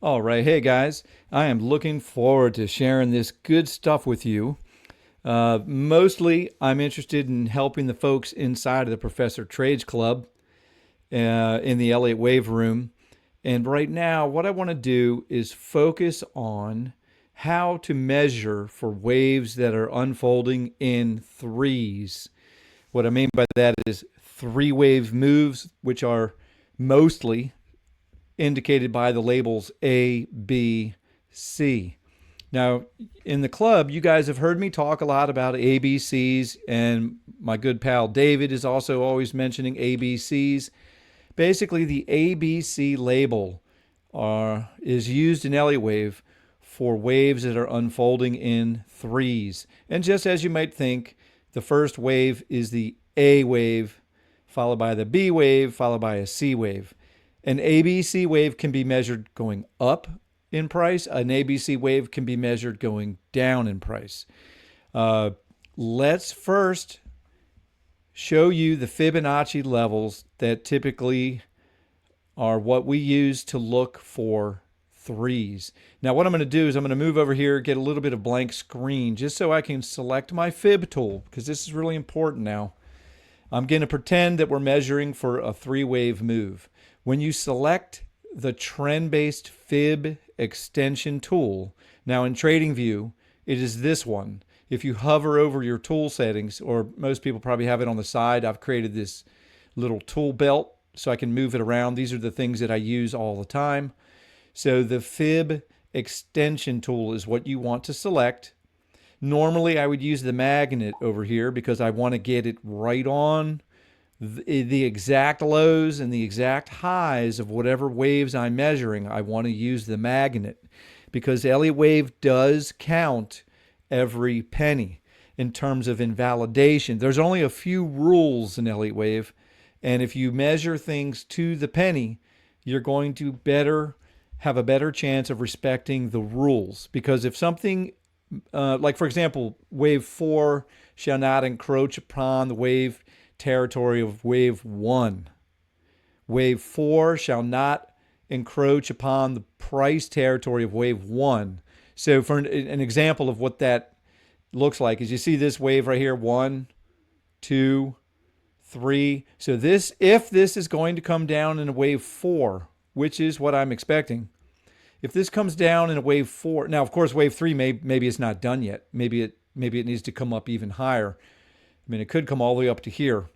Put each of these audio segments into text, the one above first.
All right. Hey, guys. I am looking forward to sharing this good stuff with you. Mostly, I'm interested in helping the folks inside of the Professor Trades Club in the Elliott Wave Room. And right now, what I want to do is focus on how to measure for waves that are unfolding in threes. What I mean by that is three wave moves, which are mostly indicated by the labels A, B, C. Now, in the club, you guys have heard me talk a lot about ABCs, and my good pal David is also always mentioning ABCs. Basically, the ABC label is used in Elliott wave for waves that are unfolding in threes. And just as you might think, the first wave is the A wave, followed by the B wave, followed by a C wave. An ABC wave can be measured going up in price. An ABC wave can be measured going down in price. Uh, let's first show you the Fibonacci levels that typically are what we use to look for threes. Now, what I'm going to do is I'm going to move over here, get a little bit of blank screen just so I can select my fib tool, because this is really important now. I'm going to pretend that we're measuring for a three-wave move. When you select the trend-based fib extension tool, now in TradingView, it is this one. If you hover over your tool settings, or most people probably have it on the side, I've created this little tool belt so I can move it around. These are the things that I use all the time. So the fib extension tool is what you want to select. Normally, I would use the magnet over here because I want to get it right on the exact lows and the exact highs of whatever waves I'm measuring. I want to use the magnet because Elliott wave does count every penny in terms of invalidation. There's only a few rules in Elliott wave, and if you measure things to the penny, you're going to have a better chance of respecting the rules. Because if something like, for example, wave 4 shall not encroach upon the wave territory of wave 1. Wave 4 shall not encroach upon the price territory of wave 1. So for an example of what that looks like is you see this wave right here, 1, 2, 3. So if this is going to come down in a wave 4, which is what I'm expecting, if this comes down in a wave 4, now of course wave 3 maybe it's not done yet. Maybe it needs to come up even higher. I mean, it could come all the way up to here.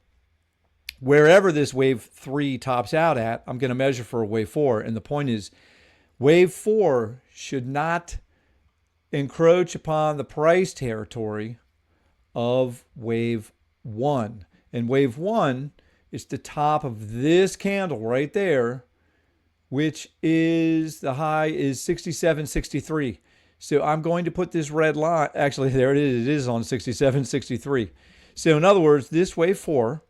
Wherever this wave 3 tops out at, I'm going to measure for a wave 4. And the point is, wave 4 should not encroach upon the price territory of wave 1. And wave 1 is the top of this candle right there, which is the high is 67.63. So I'm going to put this red line, actually there it is, it is on 67.63. So in other words, this wave 4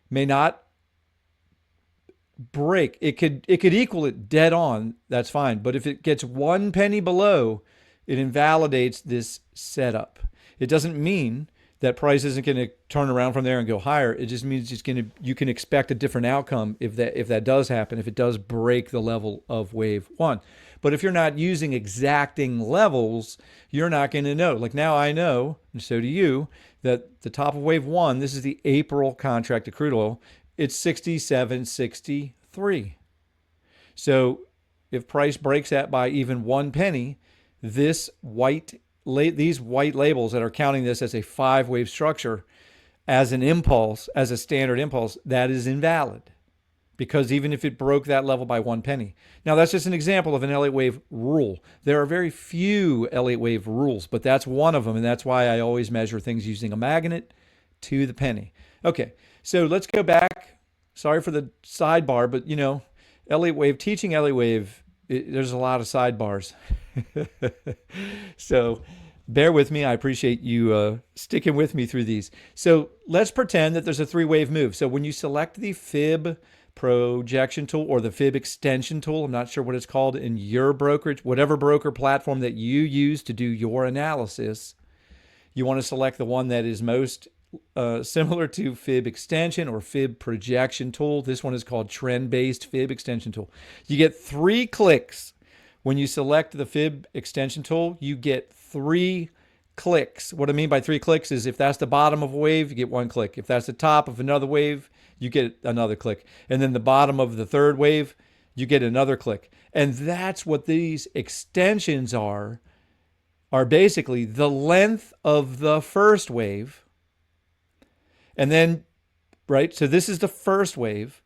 may not break. It could equal it dead on, that's fine. But if it gets 1 penny below, it invalidates this setup. It doesn't mean that price isn't going to turn around from there and go higher. It just means you can expect a different outcome if that does happen, if it does break the level of wave 1. But if you're not using exacting levels, you're not going to know. Like now I know, and so do you, that the top of wave 1, this is the April contract of crude oil, it's 67.63. So if price breaks that by even 1 penny, these white labels that are counting this as a 5-wave structure, as an impulse, as a standard impulse, that is invalid, because even if it broke that level by 1 penny. Now, that's just an example of an Elliott wave rule. There are very few Elliott wave rules, but that's one of them, and that's why I always measure things using a magnet to the penny. Okay, so let's go back. Sorry for the sidebar, but Elliott wave, teaching Elliott wave, there's a lot of sidebars. So bear with me. I appreciate you sticking with me through these. So let's pretend that there's a 3-wave move. So when you select the fib projection tool or the fib extension tool, I'm not sure what it's called in your brokerage, whatever broker platform that you use to do your analysis, you want to select the one that is most similar to fib extension or fib projection tool. This one is called trend-based fib extension tool. You get 3 clicks When you select the fib extension tool, you get 3 clicks. What I mean by 3 clicks is if that's the bottom of a wave, you get 1 click. If that's the top of another wave, you get another click. And then the bottom of the third wave, you get another click. And that's what these extensions are basically the length of the first wave. And then, right, so this is the first wave.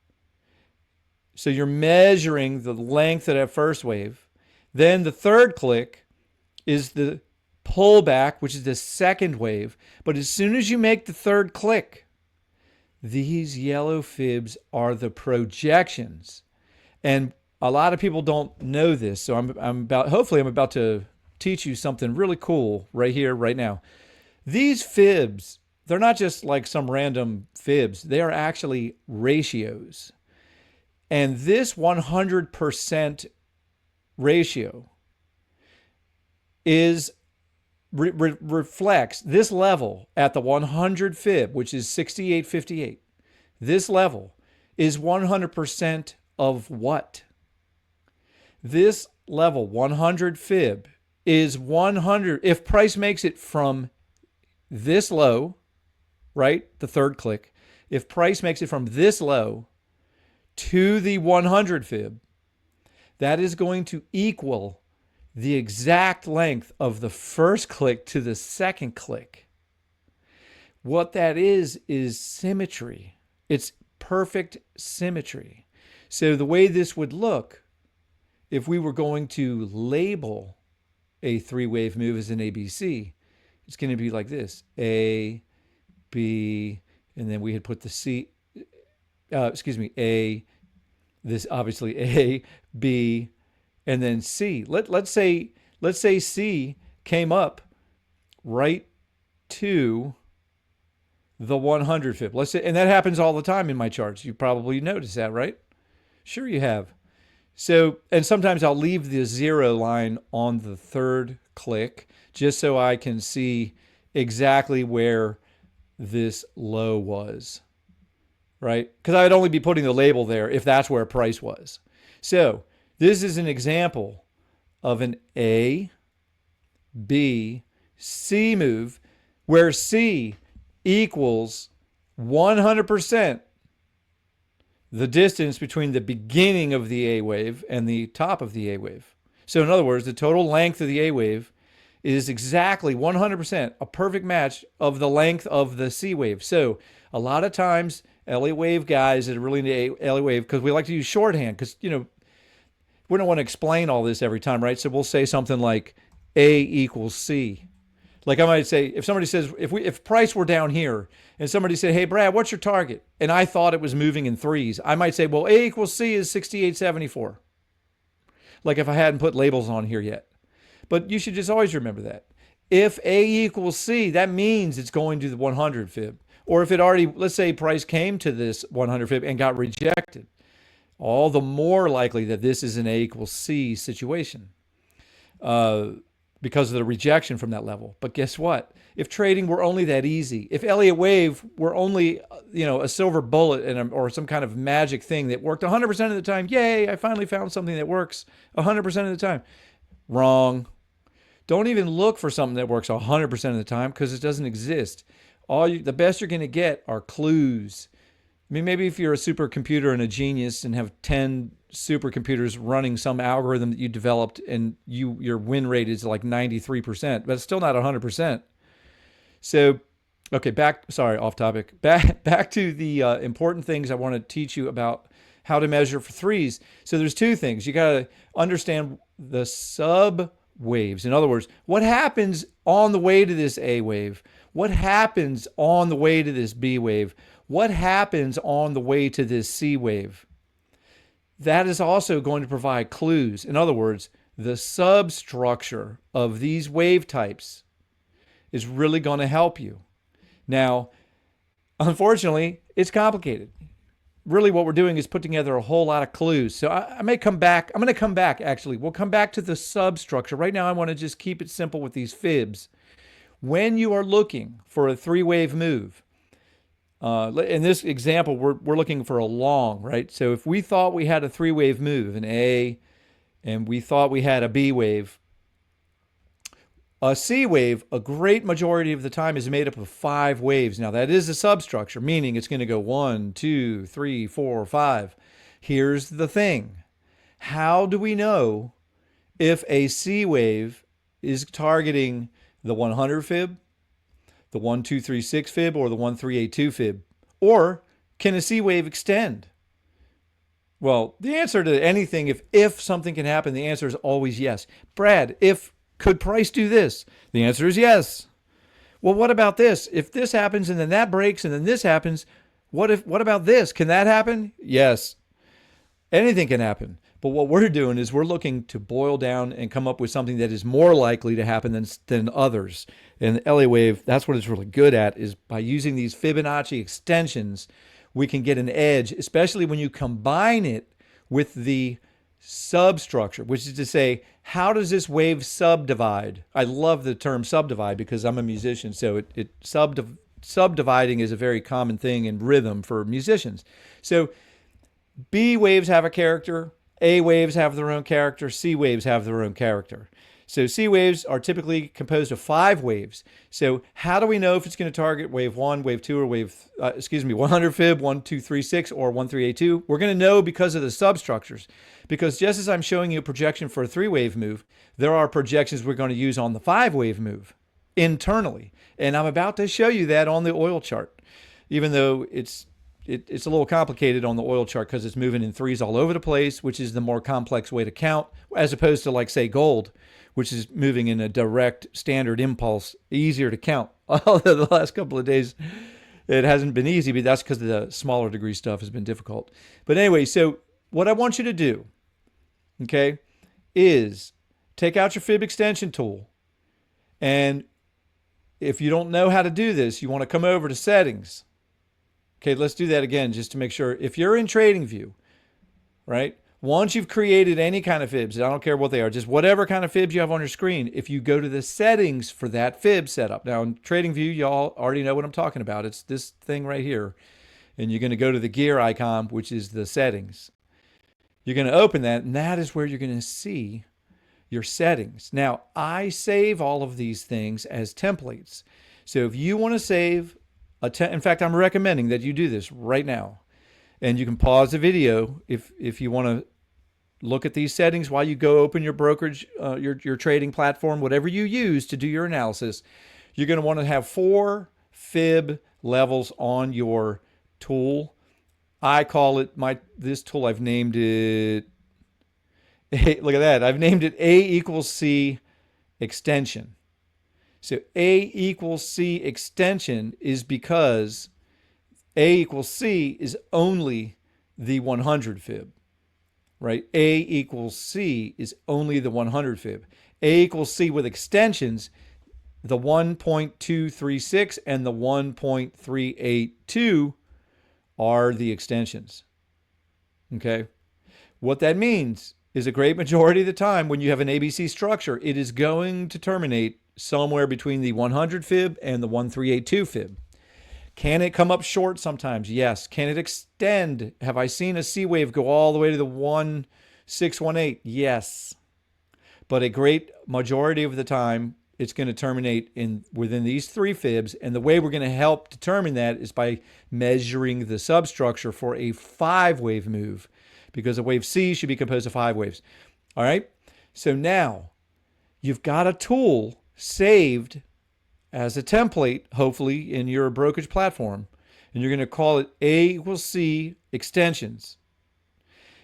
So you're measuring the length of that first wave. Then the third click is the pullback, which is the second wave. But as soon as you make the third click, these yellow fibs are the projections. And a lot of people don't know this. So hopefully I'm about to teach you something really cool right here, right now. These fibs, they're not just like some random fibs. They are actually ratios. And this 100% ratio reflects this level at the 100 fib, which is 68.58. This level is 100% of what? This level, 100 fib, is 100. If price makes it from this low, right, the third click, if price makes it from this low to the 100 fib, that is going to equal the exact length of the first click to the second click. What that is symmetry. It's perfect symmetry. So the way this would look, if we were going to label a 3-wave move as an ABC, it's going to be like this: A, B, and then we had put the C, A, this obviously A, B, and then C. Let's say C came up right to the 100 fib. Let's say, and that happens all the time in my charts. You probably noticed that, right? Sure you have. So, and sometimes I'll leave the 0 line on the third click just so I can see exactly where this low was, right? Because I would only be putting the label there if that's where price was. So this is an example of an A, B, C move where C equals 100% the distance between the beginning of the A wave and the top of the A wave. So in other words, the total length of the A wave is exactly 100% a perfect match of the length of the C wave. So a lot of times, Elliott wave guys that are really into Elliott wave, because we like to use shorthand, because, you know, we don't want to explain all this every time, right? So we'll say something like A equals C. Like I might say, if somebody says, if price were down here and somebody said, hey, Brad, what's your target? And I thought it was moving in threes, I might say, well, A equals C is 68.74. Like if I hadn't put labels on here yet. But you should just always remember that. If A equals C, that means it's going to the 100 fib. Or if it already, let's say price came to this 100 fib and got rejected, all the more likely that this is an A equals C situation. Because of the rejection from that level. But guess what? If trading were only that easy, if Elliott wave were only, a silver bullet or some kind of magic thing that worked 100% of the time, yay, I finally found something that works 100% of the time. Wrong. Don't even look for something that works 100% of the time, because it doesn't exist. The best you're going to get are clues. I mean, maybe if you're a supercomputer and a genius and have 10 supercomputers running some algorithm that you developed and your win rate is like 93%, but it's still not 100%. So, okay, off topic. Back to the important things I want to teach you about how to measure for threes. So there's 2 things. You got to understand the sub waves. In other words, what happens on the way to this A wave? What happens on the way to this B wave? What happens on the way to this C wave? That is also going to provide clues. In other words, the substructure of these wave types is really going to help you. Now, unfortunately, it's complicated. Really what we're doing is put together a whole lot of clues. So I may come back. I'm going to come back, actually. We'll come back to the substructure. Right now, I want to just keep it simple with these fibs. When you are looking for a 3-wave move, in this example, we're looking for a long, right? So if we thought we had a 3-wave move, an A, and we thought we had a B wave. A C wave, a great majority of the time, is made up of 5 waves. Now, that is a substructure, meaning it's going to go 1, 2, 3, 4, 5. Here's the thing. How do we know if a C wave is targeting the 100 fib, the 1236 fib, or the 1382 fib? Or can a C wave extend? Well, the answer to anything, if something can happen, the answer is always yes. Brad, could price do this? The answer is yes. Well, what about this? If this happens and then that breaks and then this happens, what about this? Can that happen? Yes. Anything can happen. But what we're doing is we're looking to boil down and come up with something that is more likely to happen than others. And the Elliott wave, that's what it's really good at, is by using these Fibonacci extensions, we can get an edge, especially when you combine it with the substructure, which is to say, how does this wave subdivide? I love the term subdivide because I'm a musician, so subdividing is a very common thing in rhythm for musicians. So B waves have a character, A waves have their own character, C waves have their own character. So C waves are typically composed of 5 waves. So how do we know if it's going to target wave 1, wave 2, or 100 fib, 1236, or 1382? We're going to know because of the substructures. Because just as I'm showing you a projection for a 3-wave move, there are projections we're going to use on the 5-wave move internally. And I'm about to show you that on the oil chart, even though it's a little complicated on the oil chart because it's moving in 3s all over the place, which is the more complex way to count, as opposed to, like, say, gold, which is moving in a direct standard impulse, easier to count. Although the last couple of days it hasn't been easy, but that's because the smaller degree stuff has been difficult. But anyway, so what I want you to do, okay, is take out your fib extension tool. And if you don't know how to do this, you want to come over to settings. Okay, let's do that again just to make sure. If you're in TradingView, right, once you've created any kind of fibs, I don't care what they are, just whatever kind of fibs you have on your screen, if you go to the settings for that fib setup. Now, in TradingView, y'all already know what I'm talking about. It's this thing right here. And you're going to go to the gear icon, which is the settings. You're going to open that, and that is where you're going to see your settings. Now, I save all of these things as templates. So if you want to save in fact, I'm recommending that you do this right now. And you can pause the video if you want to look at these settings while you go open your brokerage, your trading platform, whatever you use to do your analysis. You're going to want to have 4 fib levels on your tool. I call it this tool, I've named it, hey, look at that. I've named it A equals C extension. So A equals C extension is because A equals C is only the 100 fib, right? A equals C is only the 100 fib. A equals C with extensions, the 1.236 and the 1.382 are the extensions, okay? What that means is a great majority of the time when you have an ABC structure, it is going to terminate somewhere between the 100 fib and the 1382 fib. Can it come up short sometimes? Yes. Can it extend? Have I seen a C wave go all the way to the 1618? Yes. But a great majority of the time, it's going to terminate within these 3 fibs. And the way we're going to help determine that is by measuring the substructure for a 5-wave move, because a wave C should be composed of 5 waves. All right? So now you've got a tool saved as a template, hopefully, in your brokerage platform. And you're going to call it A equals C extensions.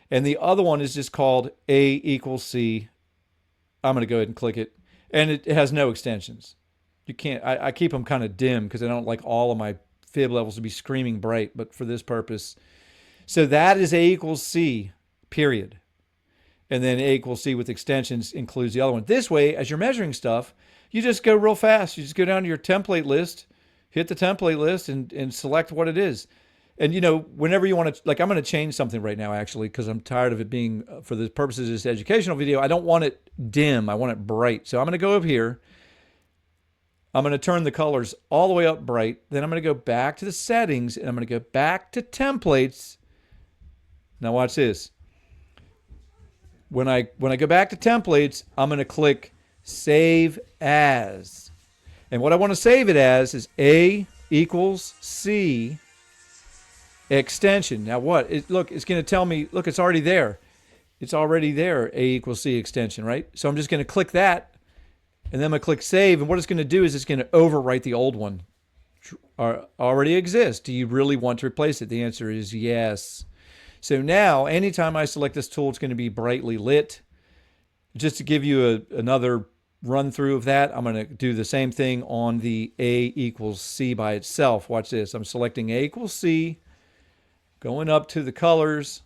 And the other one is just called A equals C. I'm going to go ahead and click it. And it has no extensions. You can't, I keep them kind of dim because I don't like all of my fib levels to be screaming bright, but for this purpose. So that is A equals C, period. And then A equals C with extensions includes the other one. This way, as you're measuring stuff, you just go real fast. You just go down to your template list, hit the template list, and select what it is. And, you know, whenever you want to, like, I'm going to change something right now, actually, because I'm tired of it being, for the purposes of this educational video, I don't want it dim. I want it bright. So I'm going to go up here. I'm going to turn the colors all the way up bright. Then I'm going to go back to the settings, and I'm going to go back to templates. Now watch this. when I go back to templates, I'm going to click Save As. And what I want to save it as is A equals C extension. Now what? Look, it's going to tell me, look, it's already there. It's already there, A equals C extension, right? So I'm just going to click that, and then I'm going to click Save. And what it's going to do is it's going to overwrite the old one. Already exists. Do you really want to replace it? The answer is yes. So now, anytime I select this tool, it's going to be brightly lit. Just to give you another run through of that, I'm going to do the same thing on the A equals C by itself. Watch this. I'm selecting A equals C, going up to the colors.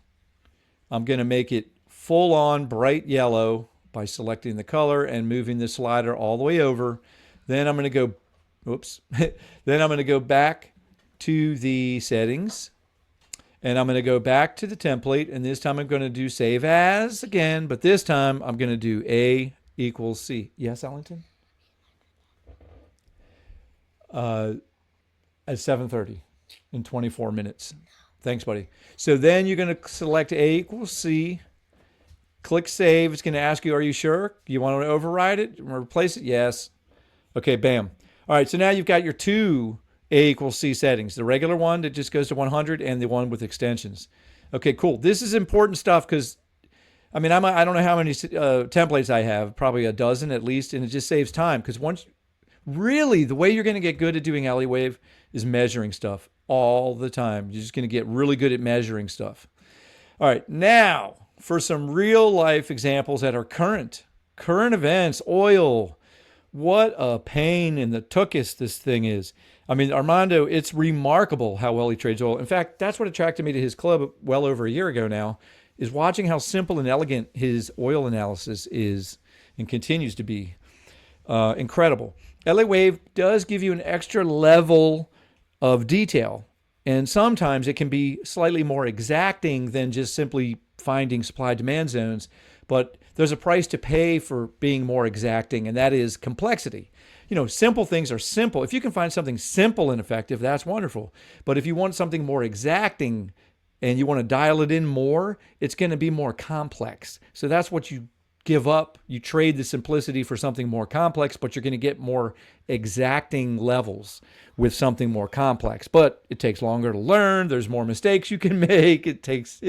I'm going to make it full on bright yellow by selecting the color and moving the slider all the way over. Then I'm going to go, then I'm going to go back to the settings, and I'm going to go back to the template, and this time I'm going to do Save As again, but this time I'm going to do A equals C. Yes, Ellington? At 7:30 in 24 minutes. Thanks, buddy. So then you're going to select A equals C, click Save. It's going to ask you, are you sure? You want to override it or replace it? Yes. Okay, bam. All right, so now you've got your two A equals C settings, the regular one that just goes to 100 and the one with extensions. Okay, cool. This is important stuff because, I mean, I don't know how many templates I have, probably a dozen at least, and it just saves time because really, the way you're going to get good at doing Wave is measuring stuff all the time. You're just going to get really good at measuring stuff. All right, now for some real life examples that are current events, oil. What a pain in the tuchus this thing is. I mean, Armando, it's remarkable how well he trades oil. In fact, that's what attracted me to his club well over a year ago now, is watching how simple and elegant his oil analysis is and continues to be. Incredible. Elliott Wave does give you an extra level of detail, and sometimes it can be slightly more exacting than just simply finding supply-demand zones, but there's a price to pay for being more exacting, and that is complexity. You know, simple things are simple. If you can find something simple and effective, that's wonderful. But if you want something more exacting and you want to dial it in more, it's going to be more complex. So that's what you give up. You trade the simplicity for something more complex, but you're going to get more exacting levels with something more complex. But it takes longer to learn. There's more mistakes you can make. It takes,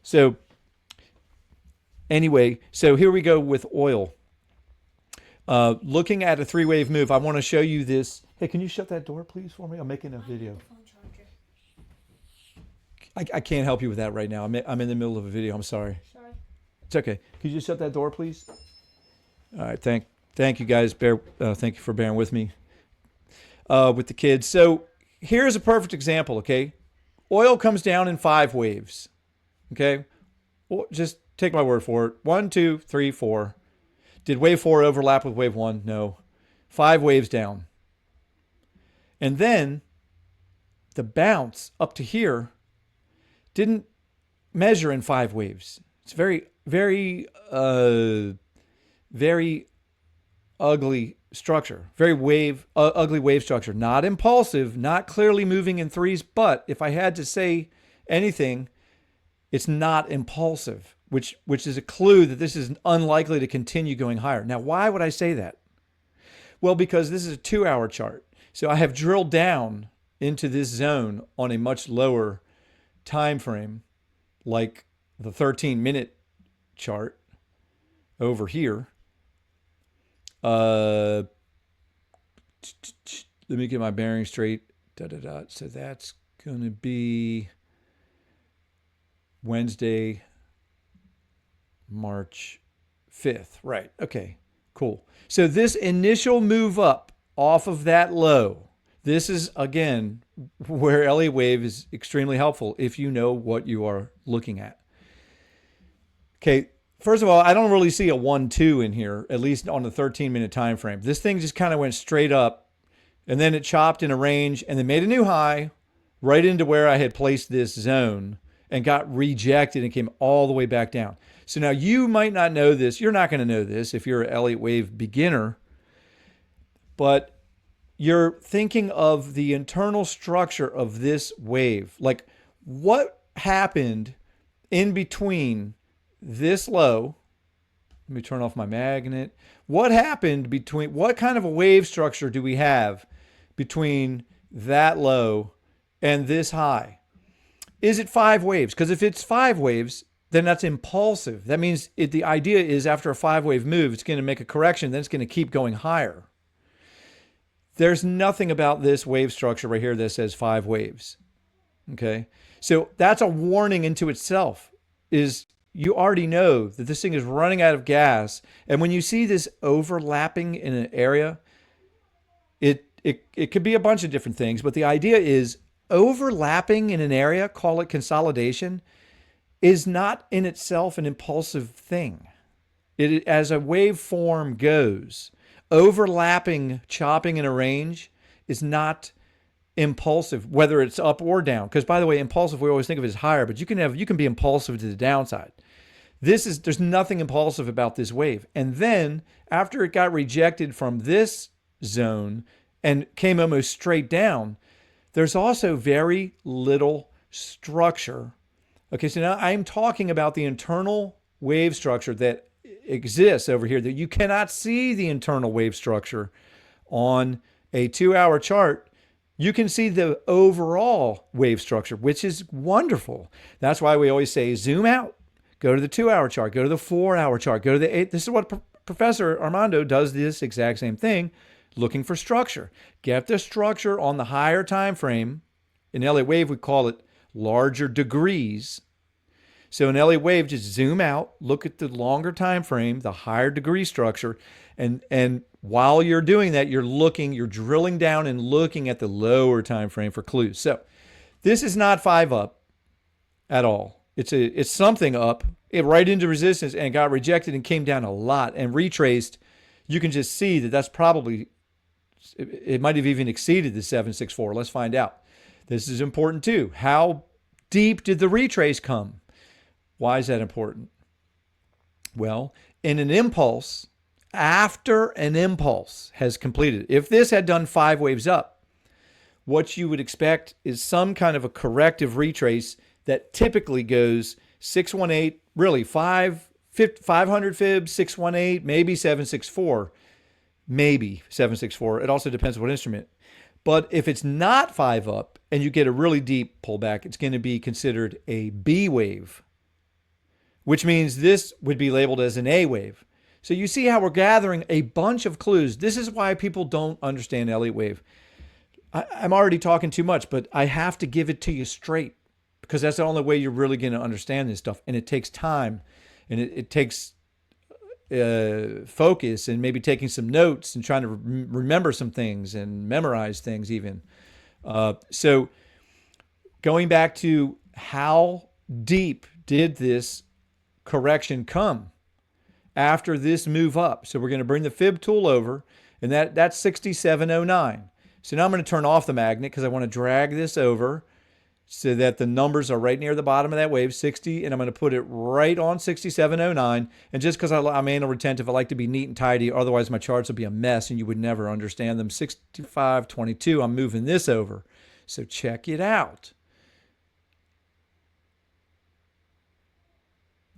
so anyway, so here we go with oil. Looking at a three-wave move, I want to show you this. Hey, can you shut that door, please, for me? I'm making a video. I can't help you with that right now. I'm in the middle of a video. I'm sorry. It's okay. Could you just shut that door, please? All right. Thank you, guys. Thank you for bearing with me with the kids. So here's a perfect example, okay? Oil comes down in 5 waves, okay? Just take my word for it. 1, 2, 3, 4. Did wave 4 overlap with wave 1? No. 5 waves down. And then the bounce up to here didn't measure in 5 waves. It's very, very, very ugly structure. Very ugly wave structure. Not impulsive, not clearly moving in 3s, but if I had to say anything, it's not impulsive, which is a clue that this is unlikely to continue going higher. Now, why would I say that? Well, because this is a 2-hour chart. So I have drilled down into this zone on a much lower time frame, like the 13-minute chart over here. Let me get my bearing straight. So that's going to be Wednesday, March 5th. Right. Okay, cool. So this initial move up off of that low, this is, again, where Elliott Wave is extremely helpful if you know what you are looking at. Okay, first of all, I don't really see a 1-2 in here, at least on the 13-minute time frame. This thing just kind of went straight up, and then it chopped in a range, and then made a new high right into where I had placed this zone and got rejected and came all the way back down. So now you might not know this. You're not going to know this if you're an Elliott Wave beginner, but you're thinking of the internal structure of this wave. Like, what happened in between this low, let me turn off my magnet. What happened between, what kind of a wave structure do we have between that low and this high? Is it 5 waves? Because if it's 5 waves, then that's impulsive. That means the idea is after a 5-wave move, it's going to make a correction, then it's going to keep going higher. There's nothing about this wave structure right here that says 5 waves. Okay? So that's a warning into itself, is you already know that this thing is running out of gas. And when you see this overlapping in an area, it could be a bunch of different things, but the idea is overlapping in an area, call it consolidation, is not in itself an impulsive thing. It, as a waveform goes, overlapping, chopping in a range is not impulsive, whether it's up or down. Because by the way, impulsive, we always think of it as higher, but you can be impulsive to the downside. There's nothing impulsive about this wave. And then after it got rejected from this zone and came almost straight down, there's also very little structure. Okay, so now I'm talking about the internal wave structure that exists over here, that you cannot see the internal wave structure on a 2-hour chart. You can see the overall wave structure, which is wonderful. That's why we always say zoom out, go to the 2-hour chart, go to the 4-hour chart, go to the 8. This is what Professor Armando does, this exact same thing, looking for structure. Get the structure on the higher time frame. In Elliott wave, we call it larger degrees. So in Elliott wave, just zoom out, look at the longer time frame, the higher degree structure, and while you're doing that, you're drilling down and looking at the lower time frame for clues. So this is not 5 up at all. It's something up, right into resistance, and got rejected and came down a lot and retraced. You can just see that that's probably, it might have even exceeded the 764. Let's find out. This is important too. How deep did the retrace come? Why is that important? Well, in an impulse, after an impulse has completed, if this had done 5 waves up, what you would expect is some kind of a corrective retrace that typically goes 618, really 500 fibs, 618, maybe 764, maybe 764. It also depends on what instrument. But if it's not 5 up and you get a really deep pullback, it's going to be considered a B wave, which means this would be labeled as an A wave. So you see how we're gathering a bunch of clues. This is why people don't understand Elliott wave. I'm already talking too much, but I have to give it to you straight, because that's the only way you're really going to understand this stuff. And it takes time, and it takes focus, and maybe taking some notes and trying to remember some things and memorize things even. So going back to how deep did this correction come after this move up? So we're going to bring the fib tool over, and that's 6709. So now I'm going to turn off the magnet because I want to drag this over so that the numbers are right near the bottom of that wave, 60, and I'm going to put it right on 6709. And just because I'm anal retentive, I like to be neat and tidy. Otherwise, my charts will be a mess and you would never understand them. 6522, I'm moving this over. So check it out.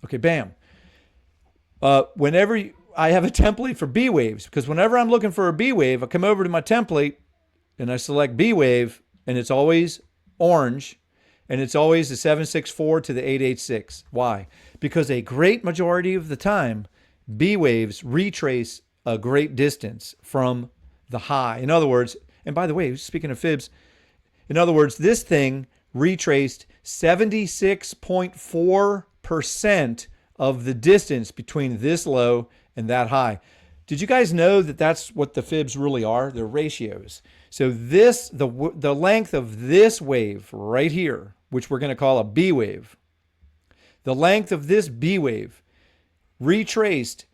Okay, bam. Whenever I have a template for B waves, because whenever I'm looking for a B wave, I come over to my template and I select B wave, and it's always orange, and it's always the 764 to the 886. Why? Because a great majority of the time, B waves retrace a great distance from the high. In other words, and by the way, speaking of fibs, in other words, this thing retraced 76.4% of the distance between this low and that high. Did you guys know that that's what the fibs really are? They're ratios. So this, the length of this wave right here, which we're going to call a B wave, the length of this B wave retraced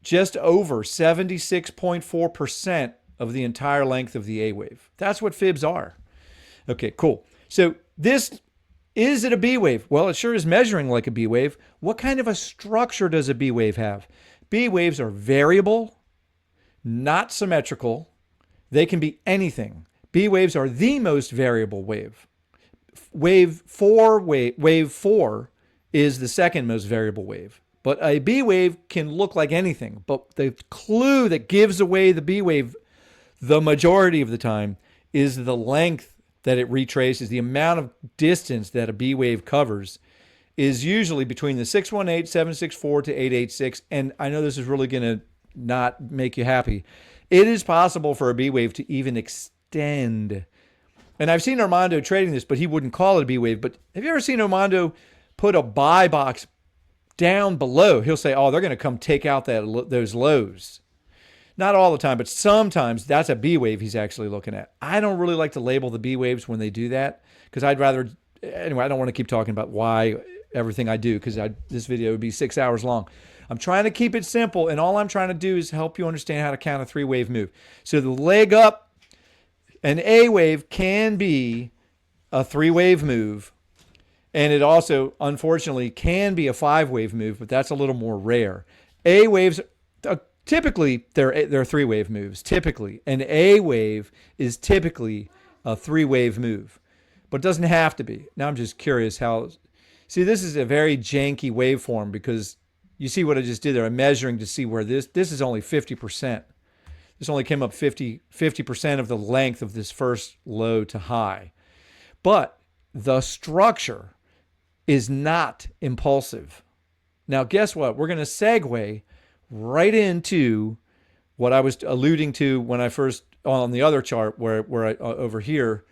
just over 76.4% of the entire length of the A wave. That's what fibs are. Okay, cool. So is it a B wave? Well, it sure is measuring like a B wave. What kind of a structure does a B wave have? B waves are variable, not symmetrical. They can be anything. B waves are the most variable wave. Wave 4 is the second most variable wave. But a B wave can look like anything. But the clue that gives away the B wave the majority of the time is the length that it retraces. The amount of distance that a B wave covers is usually between the 618, 764 to 886. And I know this is really going to not make you happy. It is possible for a B wave to even extend. And I've seen Armando trading this, but he wouldn't call it a B wave. But have you ever seen Armando put a buy box down below? He'll say, oh, they're going to come take out those lows. Not all the time, but sometimes that's a B wave he's actually looking at. I don't really like to label the B waves when they do that because I'd rather, anyway, I don't want to keep talking about why everything I do because this video would be 6 hours long. I'm trying to keep it simple, and all I'm trying to do is help you understand how to count a three-wave move. So the leg up, an A wave can be a three-wave move, and it also, unfortunately, can be a five-wave move, but that's a little more rare. A waves, typically, they're three-wave moves, typically. An A wave is typically a three-wave move, but it doesn't have to be. Now I'm just curious how... See, this is a very janky waveform because you see what I just did there. I'm measuring to see where this is only 50%. This only came up 50% of the length of this first low to high. But the structure is not impulsive. Now, guess what? We're going to segue right into what I was alluding to when I first, on the other chart where I, over here,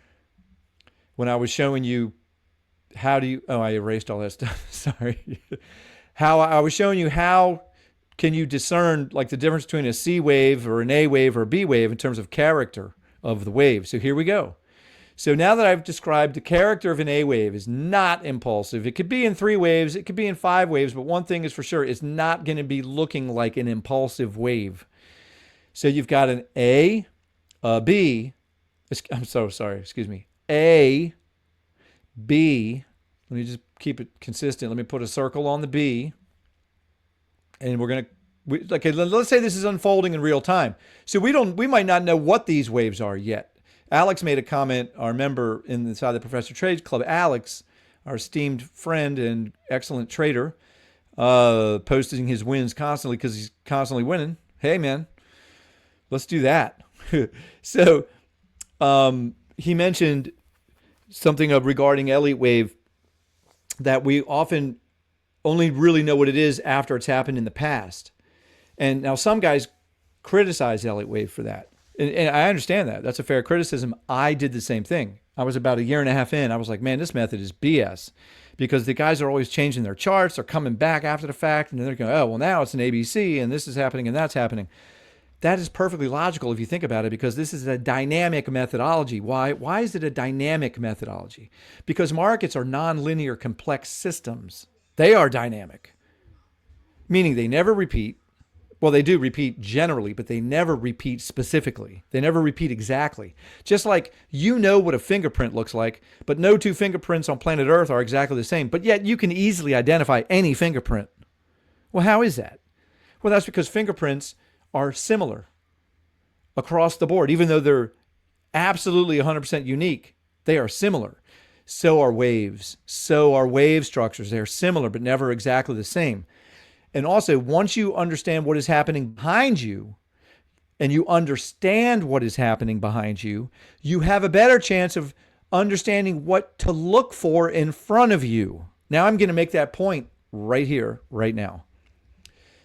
when I was showing you how do you, oh, I erased all that stuff. Sorry. How I was showing you how can you discern like the difference between a C wave or an A wave or a B wave in terms of character of the wave. So here we go. So now that I've described the character of an A wave is not impulsive. It could be in three waves. It could be in five waves. But one thing is for sure, it's not going to be looking like an impulsive wave. So you've got an A, a B. I'm so sorry. Excuse me. A, B. Let me just keep it consistent. Let me put a circle on the B. And we're going to, okay, let's say this is unfolding in real time. So we might not know what these waves are yet. Alex made a comment, our member inside the Professor Trades Club, Alex, our esteemed friend and excellent trader, posting his wins constantly because he's constantly winning. Hey, man, let's do that. So he mentioned something regarding Elliott wave that we often only really know what it is after it's happened in the past. And now some guys criticize Elliott wave for that. And I understand that. That's a fair criticism. I did the same thing. I was about a year and a half in. I was like, man, this method is BS because the guys are always changing their charts. They're coming back after the fact and they're going, oh, well, now it's an ABC and this is happening and that's happening. That is perfectly logical if you think about it because this is a dynamic methodology. Why? Why is it a dynamic methodology? Because markets are nonlinear complex systems. They are dynamic, meaning they never repeat. Well, they do repeat generally, but they never repeat specifically. They never repeat exactly. Just like you know what a fingerprint looks like, but no two fingerprints on planet Earth are exactly the same. But yet you can easily identify any fingerprint. Well, how is that? Well, that's because fingerprints are similar across the board. Even though they're absolutely 100% unique, they are similar. So are waves. So are wave structures. They're similar, but never exactly the same. And also, once you understand what is happening behind you, and you understand what is happening behind you, you have a better chance of understanding what to look for in front of you. Now, I'm going to make that point right here, right now.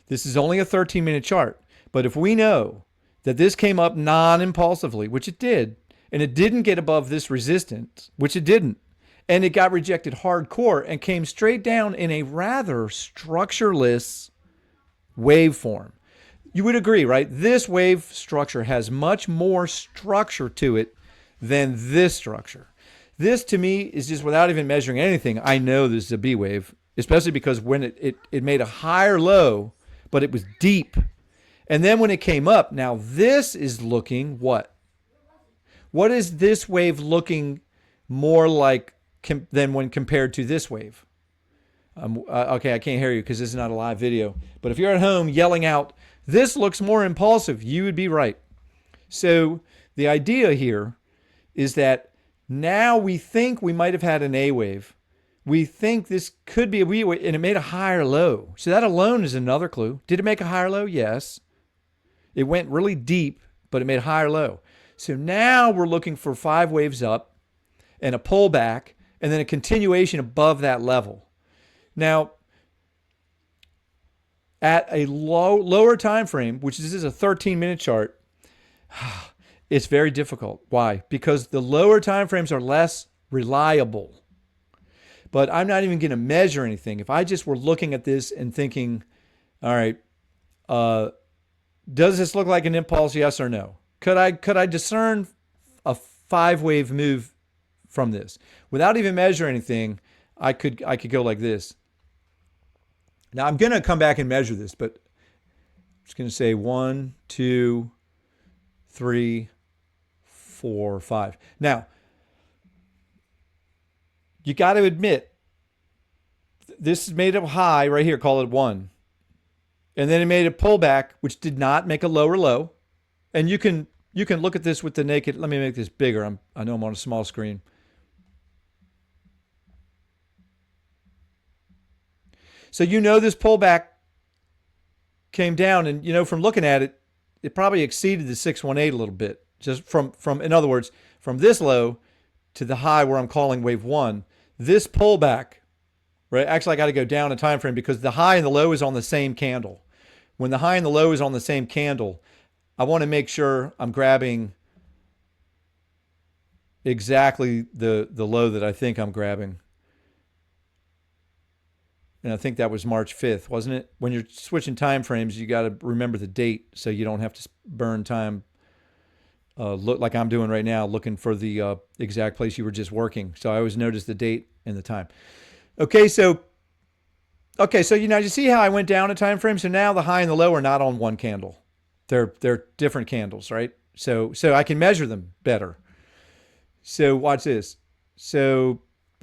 This is only a 13-minute chart. But if we know that this came up non-impulsively, which it did, and it didn't get above this resistance, which it didn't, and it got rejected hardcore and came straight down in a rather structureless waveform, you would agree, right? This wave structure has much more structure to it than this structure. This, to me, is just without even measuring anything, I know this is a B wave, especially because when it made a higher low, but it was deep. And then when it came up, now this is looking what? What is this wave looking more like than when compared to this wave? Okay, I can't hear you because this is not a live video. But if you're at home yelling out, this looks more impulsive, you would be right. So the idea here is that now we think we might have had an A wave, we think this could be a wee wave, and it made a higher low. So that alone is another clue. Did it make a higher low? Yes. It went really deep, but it made a higher low. So now we're looking for 5 waves up and a pullback and then a continuation above that level. Now, at a lower time frame, which this is a 13-minute chart, it's very difficult. Why? Because the lower time frames are less reliable. But I'm not even going to measure anything. If I just were looking at this and thinking, all right, does this look like an impulse? Yes or no? Could I discern a 5-wave move from this without even measuring anything? I could go like this. Now I'm going to come back and measure this, but I'm just going to say 1, 2, 3, 4, 5. Now, you got to admit, this made a high right here, call it 1. And then it made a pullback, which did not make a lower low. And you can look at this with the naked. Let me make this bigger. I know I'm on a small screen. So this pullback came down, and from looking at it, it probably exceeded the 618 a little bit. Just from in other words, from this low to the high where I'm calling wave 1, this pullback, right? Actually, I got to go down a time frame because the high and the low is on the same candle. When the high and the low is on the same candle, I want to make sure I'm grabbing exactly the low that I think I'm grabbing. And I think that was March 5th, wasn't it? When you're switching time frames, you got to remember the date so you don't have to burn time. Look like I'm doing right now, looking for the exact place you were just working. So I always notice the date and the time. Okay, so you see how I went down a time frame. So now the high and the low are not on one candle; they're different candles, right? So I can measure them better. So watch this. So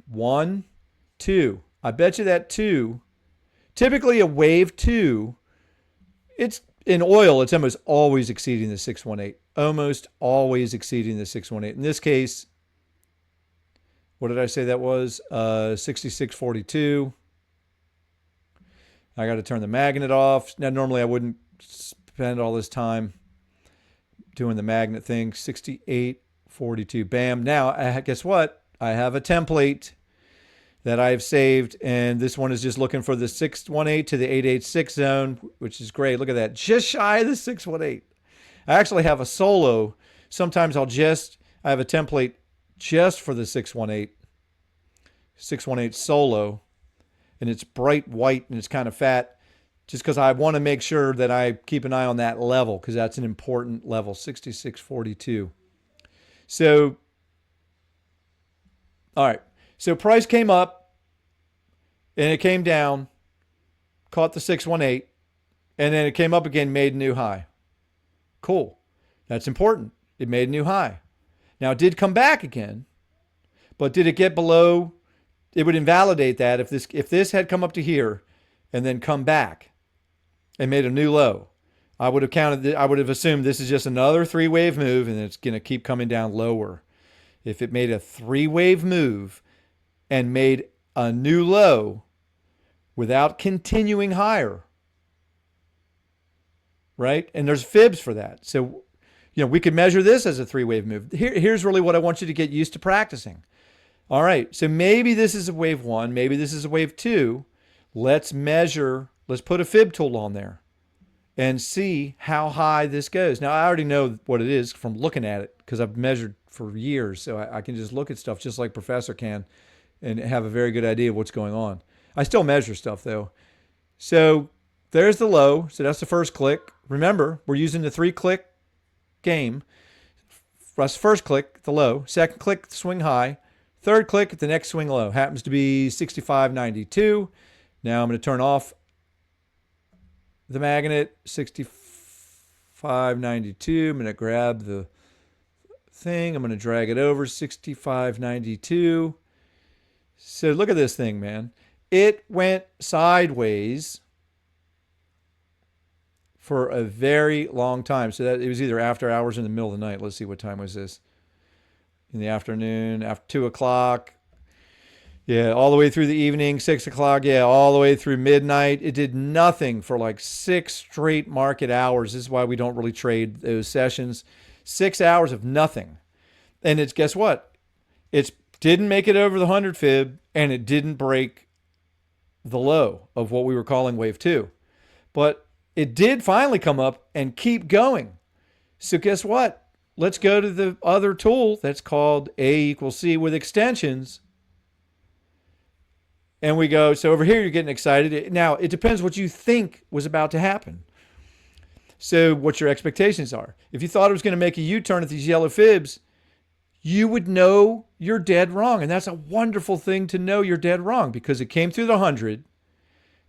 1, 2. I bet you that 2. Typically, a wave 2. It's in oil. It's almost always exceeding the 618. Almost always exceeding the 618. In this case, what did I say that was? 6642. I got to turn the magnet off. Now, normally I wouldn't spend all this time doing the magnet thing. 6842. Bam. Now, guess what? I have a template that I have saved, and this one is just looking for the 618 to the 886 zone, which is great. Look at that. Just shy of the 618. I actually have a solo. Sometimes I have a template just for the 618 solo, and it's bright white and it's kind of fat, just because I want to make sure that I keep an eye on that level, because that's an important level, 6642. So, all right. So price came up and it came down, caught the 618, and then it came up again, made a new high. Cool. That's important. It made a new high. Now, it did come back again, but did it get below? It would invalidate that if this had come up to here and then come back and made a new low. I would have assumed this is just another 3-wave move, and it's going to keep coming down lower. If it made a 3-wave move and made a new low without continuing higher, right? And there's fibs for that. So, we could measure this as a 3-wave move. Here's really what I want you to get used to practicing. All right, so maybe this is a wave 1, maybe this is a wave 2. Let's put a fib tool on there and see how high this goes. Now, I already know what it is from looking at it because I've measured for years, so I can just look at stuff just like Professor can and have a very good idea of what's going on. I still measure stuff, though. So there's the low. So that's the first click. Remember, we're using the 3-click game. That's the first click, the low. Second click, the swing high. Third click, the next swing low. Happens to be 65.92. Now I'm going to turn off the magnet, 65.92. I'm going to grab the thing. I'm going to drag it over, 65.92. So look at this thing, man. It went sideways for a very long time. So that it was either after hours or in the middle of the night. Let's see, what time was this? In the afternoon, after 2 o'clock. Yeah, all the way through the evening, 6 o'clock. Yeah, all the way through midnight. It did nothing for like 6 straight market hours. This is why we don't really trade those sessions. 6 hours of nothing. And it's, guess what? It didn't make it over the 100 fib, and it didn't break the low of what we were calling wave two. But it did finally come up and keep going. So guess what? Let's go to the other tool that's called A equals C with extensions. And we go, so over here you're getting excited. Now, it depends what you think was about to happen. So what your expectations are. If you thought it was going to make a U-turn at these yellow fibs, you would know you're dead wrong. And that's a wonderful thing to know you're dead wrong, because it came through the 100.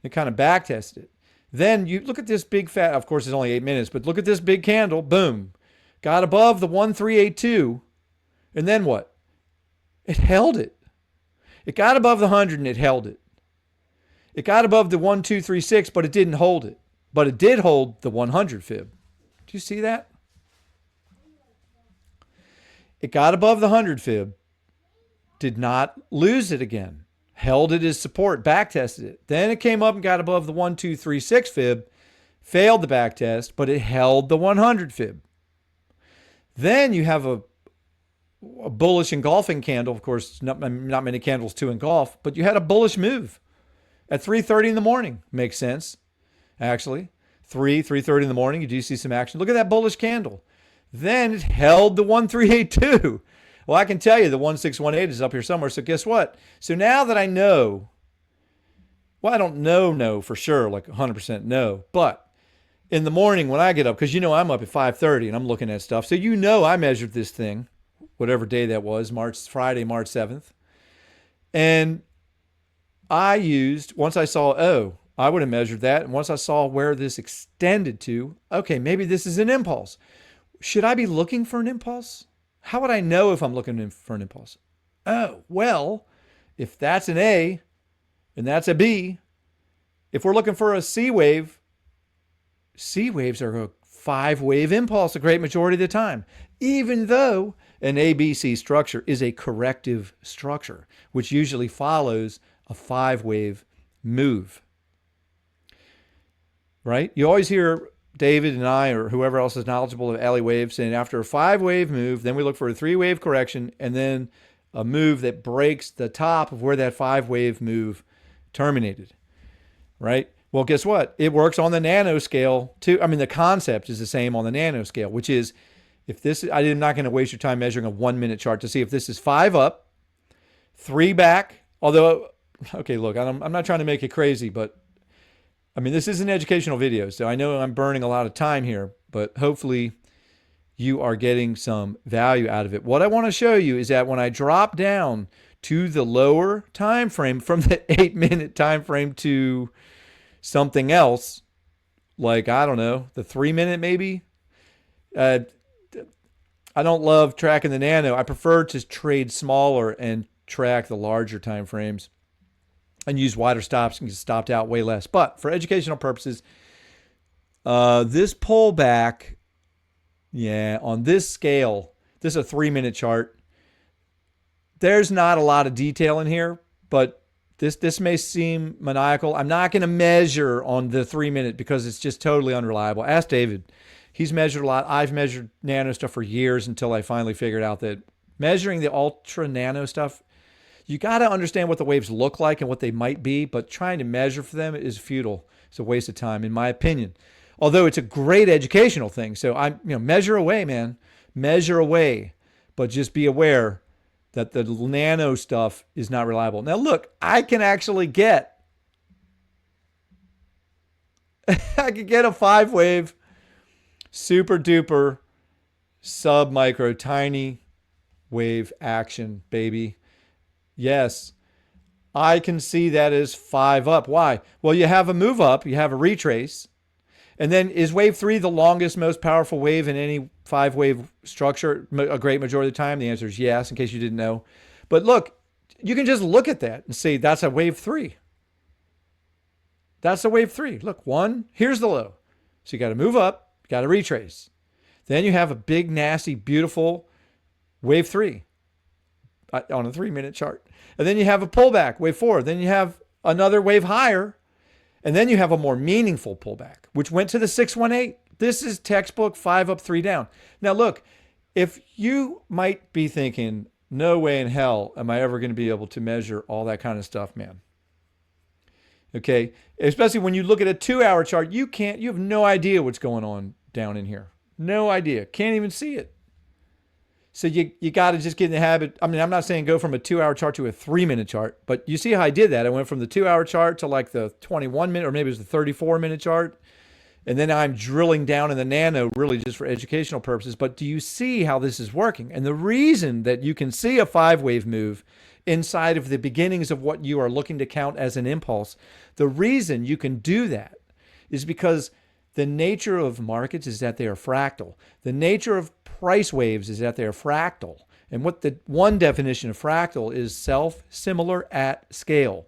It kind of back tested it. Then you look at this big fat, of course it's only 8 minutes, but look at this big candle, boom. Got above the 1382, and then what? It held it. It got above the 100 and it held it. It got above the 1236, but it didn't hold it. But it did hold the 100 fib. Do you see that? It got above the 100 fib, did not lose it again, held it as support, back tested it. Then it came up and got above the 1236 fib, failed the back test, but it held the 100 fib. Then you have a bullish engulfing candle. Of course, not many candles to engulf, but you had a bullish move at 3:30 in the morning. Makes sense, actually. 3:30 in the morning, you do see some action. Look at that bullish candle. Then it held the 1382. Well, I can tell you the 1618 is up here somewhere. So guess what? So now that I know, well, I don't know for sure, like 100% no, but in the morning when I get up, because you know I'm up at 5:30 and I'm looking at stuff. So you know I measured this thing, whatever day that was, Friday, March 7th. And I used, once I saw, oh, I would have measured that. And once I saw where this extended to, okay, maybe this is an impulse. Should I be looking for an impulse? How would I know if I'm looking for an impulse? Oh, well, if that's an A and that's a B, if we're looking for a C wave, C waves are a 5-wave impulse a great majority of the time, even though an ABC structure is a corrective structure, which usually follows a 5-wave move. Right? You always hear David and I, or whoever else is knowledgeable of alley waves, saying after a 5-wave move, then we look for a 3-wave correction, and then a move that breaks the top of where that 5-wave move terminated. Right? Well, guess what? It works on the nanoscale too. I mean, the concept is the same on the nanoscale, which is, if this, I'm not going to waste your time measuring a 1-minute chart to see if this is 5 up, 3 back. Although, okay, look, I'm not trying to make it crazy, but I mean, this is an educational video, so I know I'm burning a lot of time here, but hopefully you are getting some value out of it. What I want to show you is that when I drop down to the lower time frame, from the 8-minute time frame to something else, like, I don't know, the 3-minute maybe. I don't love tracking the nano. I prefer to trade smaller and track the larger time frames and use wider stops and get stopped out way less. But for educational purposes, this pullback, yeah, on this scale, this is a 3-minute chart. There's not a lot of detail in here, but this may seem maniacal. I'm not going to measure on the 3-minute because it's just totally unreliable. Ask David. He's measured a lot. I've measured nano stuff for years until I finally figured out that measuring the ultra nano stuff, you got to understand what the waves look like and what they might be, but trying to measure for them is futile. It's a waste of time, in my opinion. Although it's a great educational thing. So measure away, man. Measure away. But just be aware that the nano stuff is not reliable. Now look, I can actually get a 5-wave super duper sub micro tiny wave action, baby. Yes, I can see that as 5 up. Why? Well, you have a move up, you have a retrace. And then is wave 3 the longest, most powerful wave in any 5-wave structure a great majority of the time? The answer is yes, in case you didn't know. But look, you can just look at that and say that's a wave 3. That's a wave 3. Look, 1, here's the low. So you got to move up, you got to retrace. Then you have a big, nasty, beautiful wave 3. on a 3-minute chart. And then you have a pullback, wave 4. Then you have another wave higher. And then you have a more meaningful pullback, which went to the 618. This is textbook 5 up, 3 down. Now, look, if you might be thinking, no way in hell am I ever going to be able to measure all that kind of stuff, man. Okay, especially when you look at a 2-hour chart, you have no idea what's going on down in here. No idea. Can't even see it. So you got to just get in the habit. I mean, I'm not saying go from a 2-hour chart to a 3-minute chart, but you see how I did that. I went from the 2-hour chart to like the 21-minute, or maybe it was the 34-minute chart. And then I'm drilling down in the nano really just for educational purposes. But do you see how this is working? And the reason that you can see a 5-wave move inside of the beginnings of what you are looking to count as an impulse, the reason you can do that is because the nature of markets is that they are fractal. The nature of price waves is that they are fractal. And what the one definition of fractal is self-similar at scale.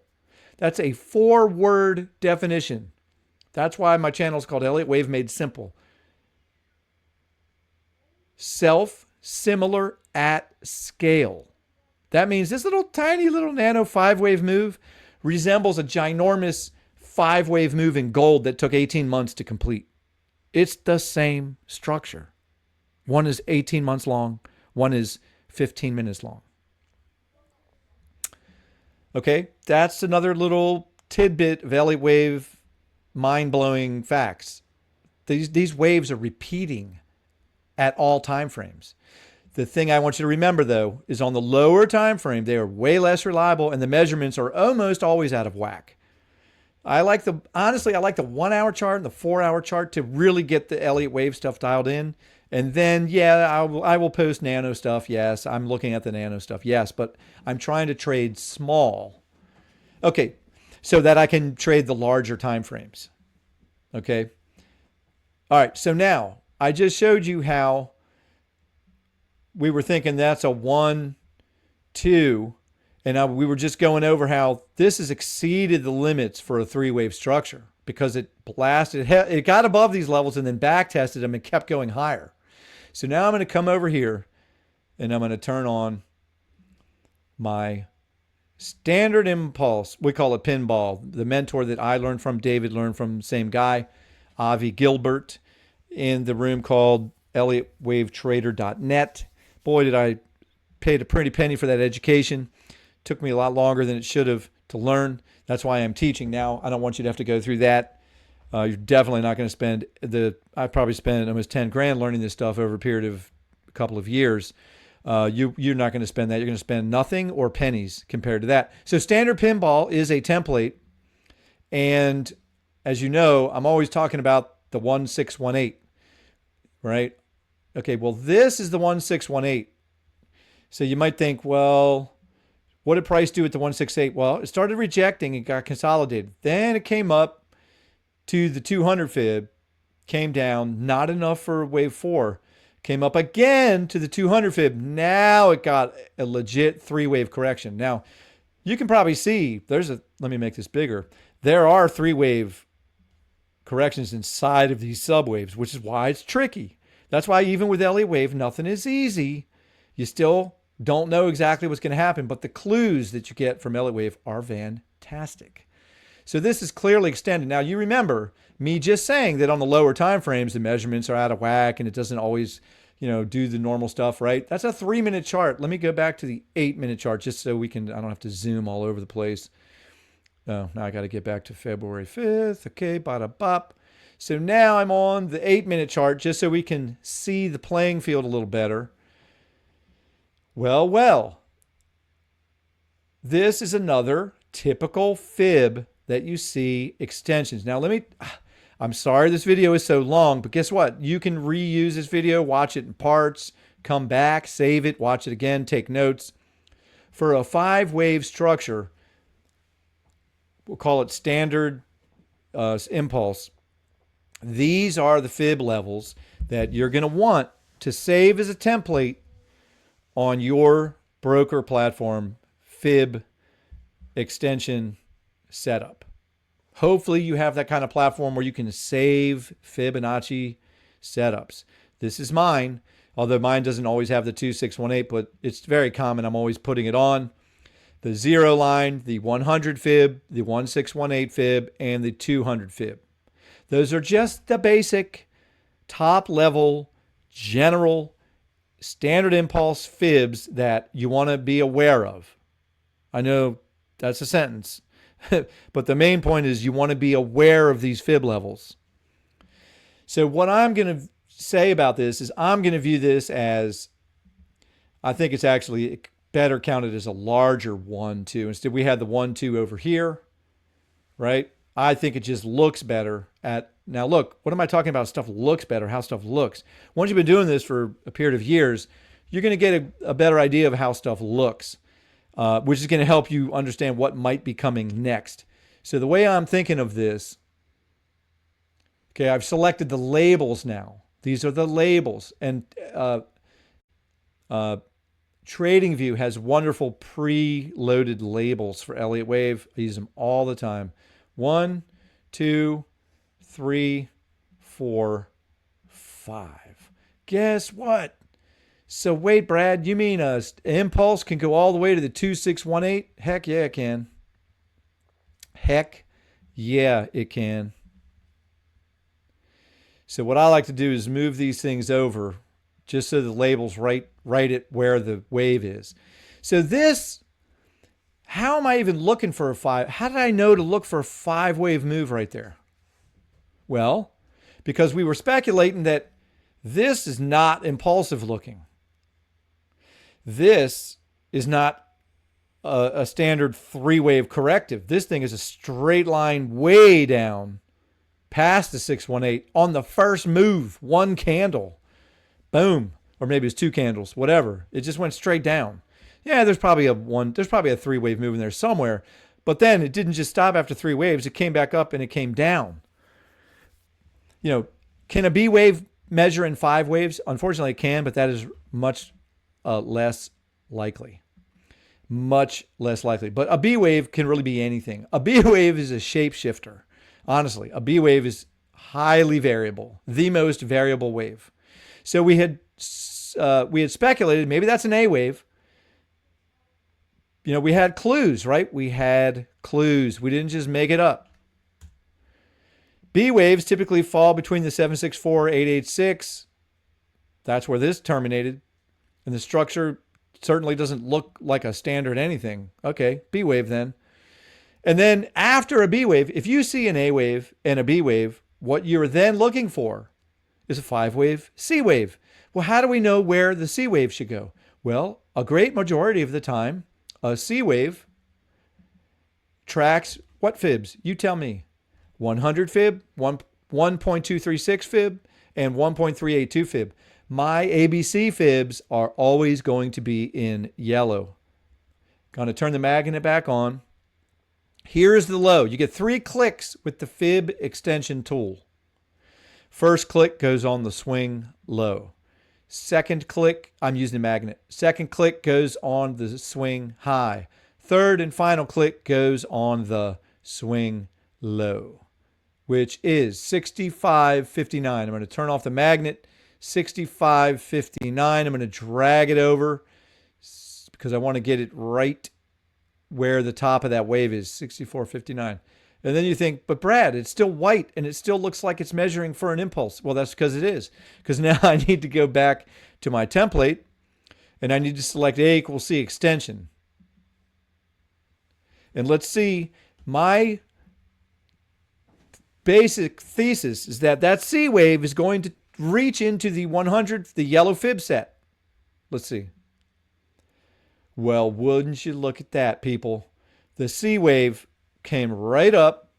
That's a 4-word definition. That's why my channel is called Elliott Wave Made Simple. Self-similar at scale. That means this little tiny little nano 5-wave move resembles a ginormous 5-wave move in gold that took 18 months to complete. It's the same structure. One is 18 months long. One is 15 minutes long. Okay, that's another little tidbit of Elliott Wave mind-blowing facts. These waves are repeating at all time frames. The thing I want you to remember, though, is on the lower time frame, they are way less reliable, and the measurements are almost always out of whack. Honestly, I like the 1-hour chart and the 4-hour chart to really get the Elliott Wave stuff dialed in. And then, yeah, I will post nano stuff. Yes, I'm looking at the nano stuff. Yes, but I'm trying to trade small. Okay, so that I can trade the larger time frames. Okay. All right, so now I just showed you how we were thinking that's a 1, 2, and we were just going over how this has exceeded the limits for a 3-wave structure because it blasted, it got above these levels and then back tested them and kept going higher. So now I'm going to come over here and I'm going to turn on my standard impulse. We call it pinball. The mentor that I learned from, David learned from the same guy, Avi Gilbert, in the room called ElliottWaveTrader.net. Boy, did I pay a pretty penny for that education. Took me a lot longer than it should have to learn. That's why I'm teaching now. I don't want you to have to go through that. You're definitely not going to spend I probably spent almost 10 grand learning this stuff over a period of a couple of years. You're not going to spend that. You're going to spend nothing or pennies compared to that. So standard pinball is a template. And as you know, I'm always talking about the 1618, right? Okay, well, this is the 1618. So you might think, well, what did price do at the 168? Well, it started rejecting. It got consolidated. Then it came up to the 200 fib, came down, not enough for wave 4, came up again to the 200 fib. Now it got a legit 3-wave correction. Now, you can probably see, let me make this bigger. There are 3-wave corrections inside of these subwaves, which is why it's tricky. That's why even with Elliott Wave, nothing is easy. You still don't know exactly what's going to happen, but the clues that you get from Elliott Wave are fantastic. So this is clearly extended. Now, you remember me just saying that on the lower time frames, the measurements are out of whack and it doesn't always, do the normal stuff, right? That's a 3-minute chart. Let me go back to the 8-minute chart just so I don't have to zoom all over the place. Oh, now I got to get back to February 5th. Okay, bada bop. So now I'm on the 8-minute chart just so we can see the playing field a little better. Well. This is another typical fib that you see extensions. Now I'm sorry this video is so long, but guess what? You can reuse this video, watch it in parts, come back, save it, watch it again, take notes. For a 5-wave structure, we'll call it standard impulse. These are the fib levels that you're going to want to save as a template on your broker platform fib extension setup. Hopefully you have that kind of platform where you can save Fibonacci setups. This is mine. although mine doesn't always have the 2618, but it's very common. I'm always putting it on. The 0 line, the 100 fib, the 1618 fib, and the 200 fib. Those are just the basic, top-level, general, standard impulse fibs that you want to be aware of. I know that's a sentence, but the main point is you want to be aware of these fib levels. So what I'm going to say about this is I'm going to view this as, I think it's actually better counted as a larger 1-2. Instead, we had the 1-2 over here, right? I think it just looks better at, now look, what am I talking about? Stuff looks better, how stuff looks. Once you've been doing this for a period of years, you're going to get a better idea of how stuff looks, which is going to help you understand what might be coming next. So the way I'm thinking of this, okay, I've selected the labels now. These are the labels. And TradingView has wonderful pre-loaded labels for Elliott Wave. I use them all the time. 1, 2, 3, 4, 5. Guess what? So wait, Brad, you mean an impulse can go all the way to the 2618? Heck yeah, it can. Heck yeah, it can. So what I like to do is move these things over just so the label's right at where the wave is. So this, how am I even looking for a 5? How did I know to look for a 5-wave move right there? Well, because we were speculating that this is not impulsive looking. This is not a standard 3-wave corrective. This thing is a straight line way down past the 618 on the first move, one candle. Boom. Or maybe it's 2 candles, whatever. It just went straight down. Yeah, there's probably a 3-wave move in there somewhere. But then it didn't just stop after 3 waves. It came back up and it came down. You know, can a B wave measure in 5 waves? Unfortunately, it can, but that is much less likely. Much less likely. But a B wave can really be anything. A B wave is a shapeshifter. Honestly, a B wave is highly variable, the most variable wave. So we had speculated maybe that's an A wave. You know, we had clues, right? We had clues. We didn't just make it up. B waves typically fall between the 764, 886. That's where this terminated. And the structure certainly doesn't look like a standard anything. Okay, B wave then. And then after a B wave, if you see an A wave and a B wave, what you're then looking for is a 5-wave C wave. Well, how do we know where the C wave should go? Well, a great majority of the time, a C wave tracks what fibs? You tell me. 100 fib, 1.236 fib, and 1.382 fib. My ABC fibs are always going to be in yellow. Going to turn the magnet back on. Here's the low. You get 3 clicks with the fib extension tool. First click goes on the swing low. Second click, I'm using the magnet. Second click goes on the swing high. Third and final click goes on the swing low, which is 65.59. I'm going to turn off the magnet. 65.59. I'm going to drag it over because I want to get it right where the top of that wave is, 64.59. And then you think, but Brad, it's still white and it still looks like it's measuring for an impulse. Well, that's because it is. Because now I need to go back to my template and I need to select A equals C extension. And let's see, my basic thesis is that that C wave is going to reach into the 100, the yellow fib set. Let's see. Well, wouldn't you look at that, people? The C wave came right up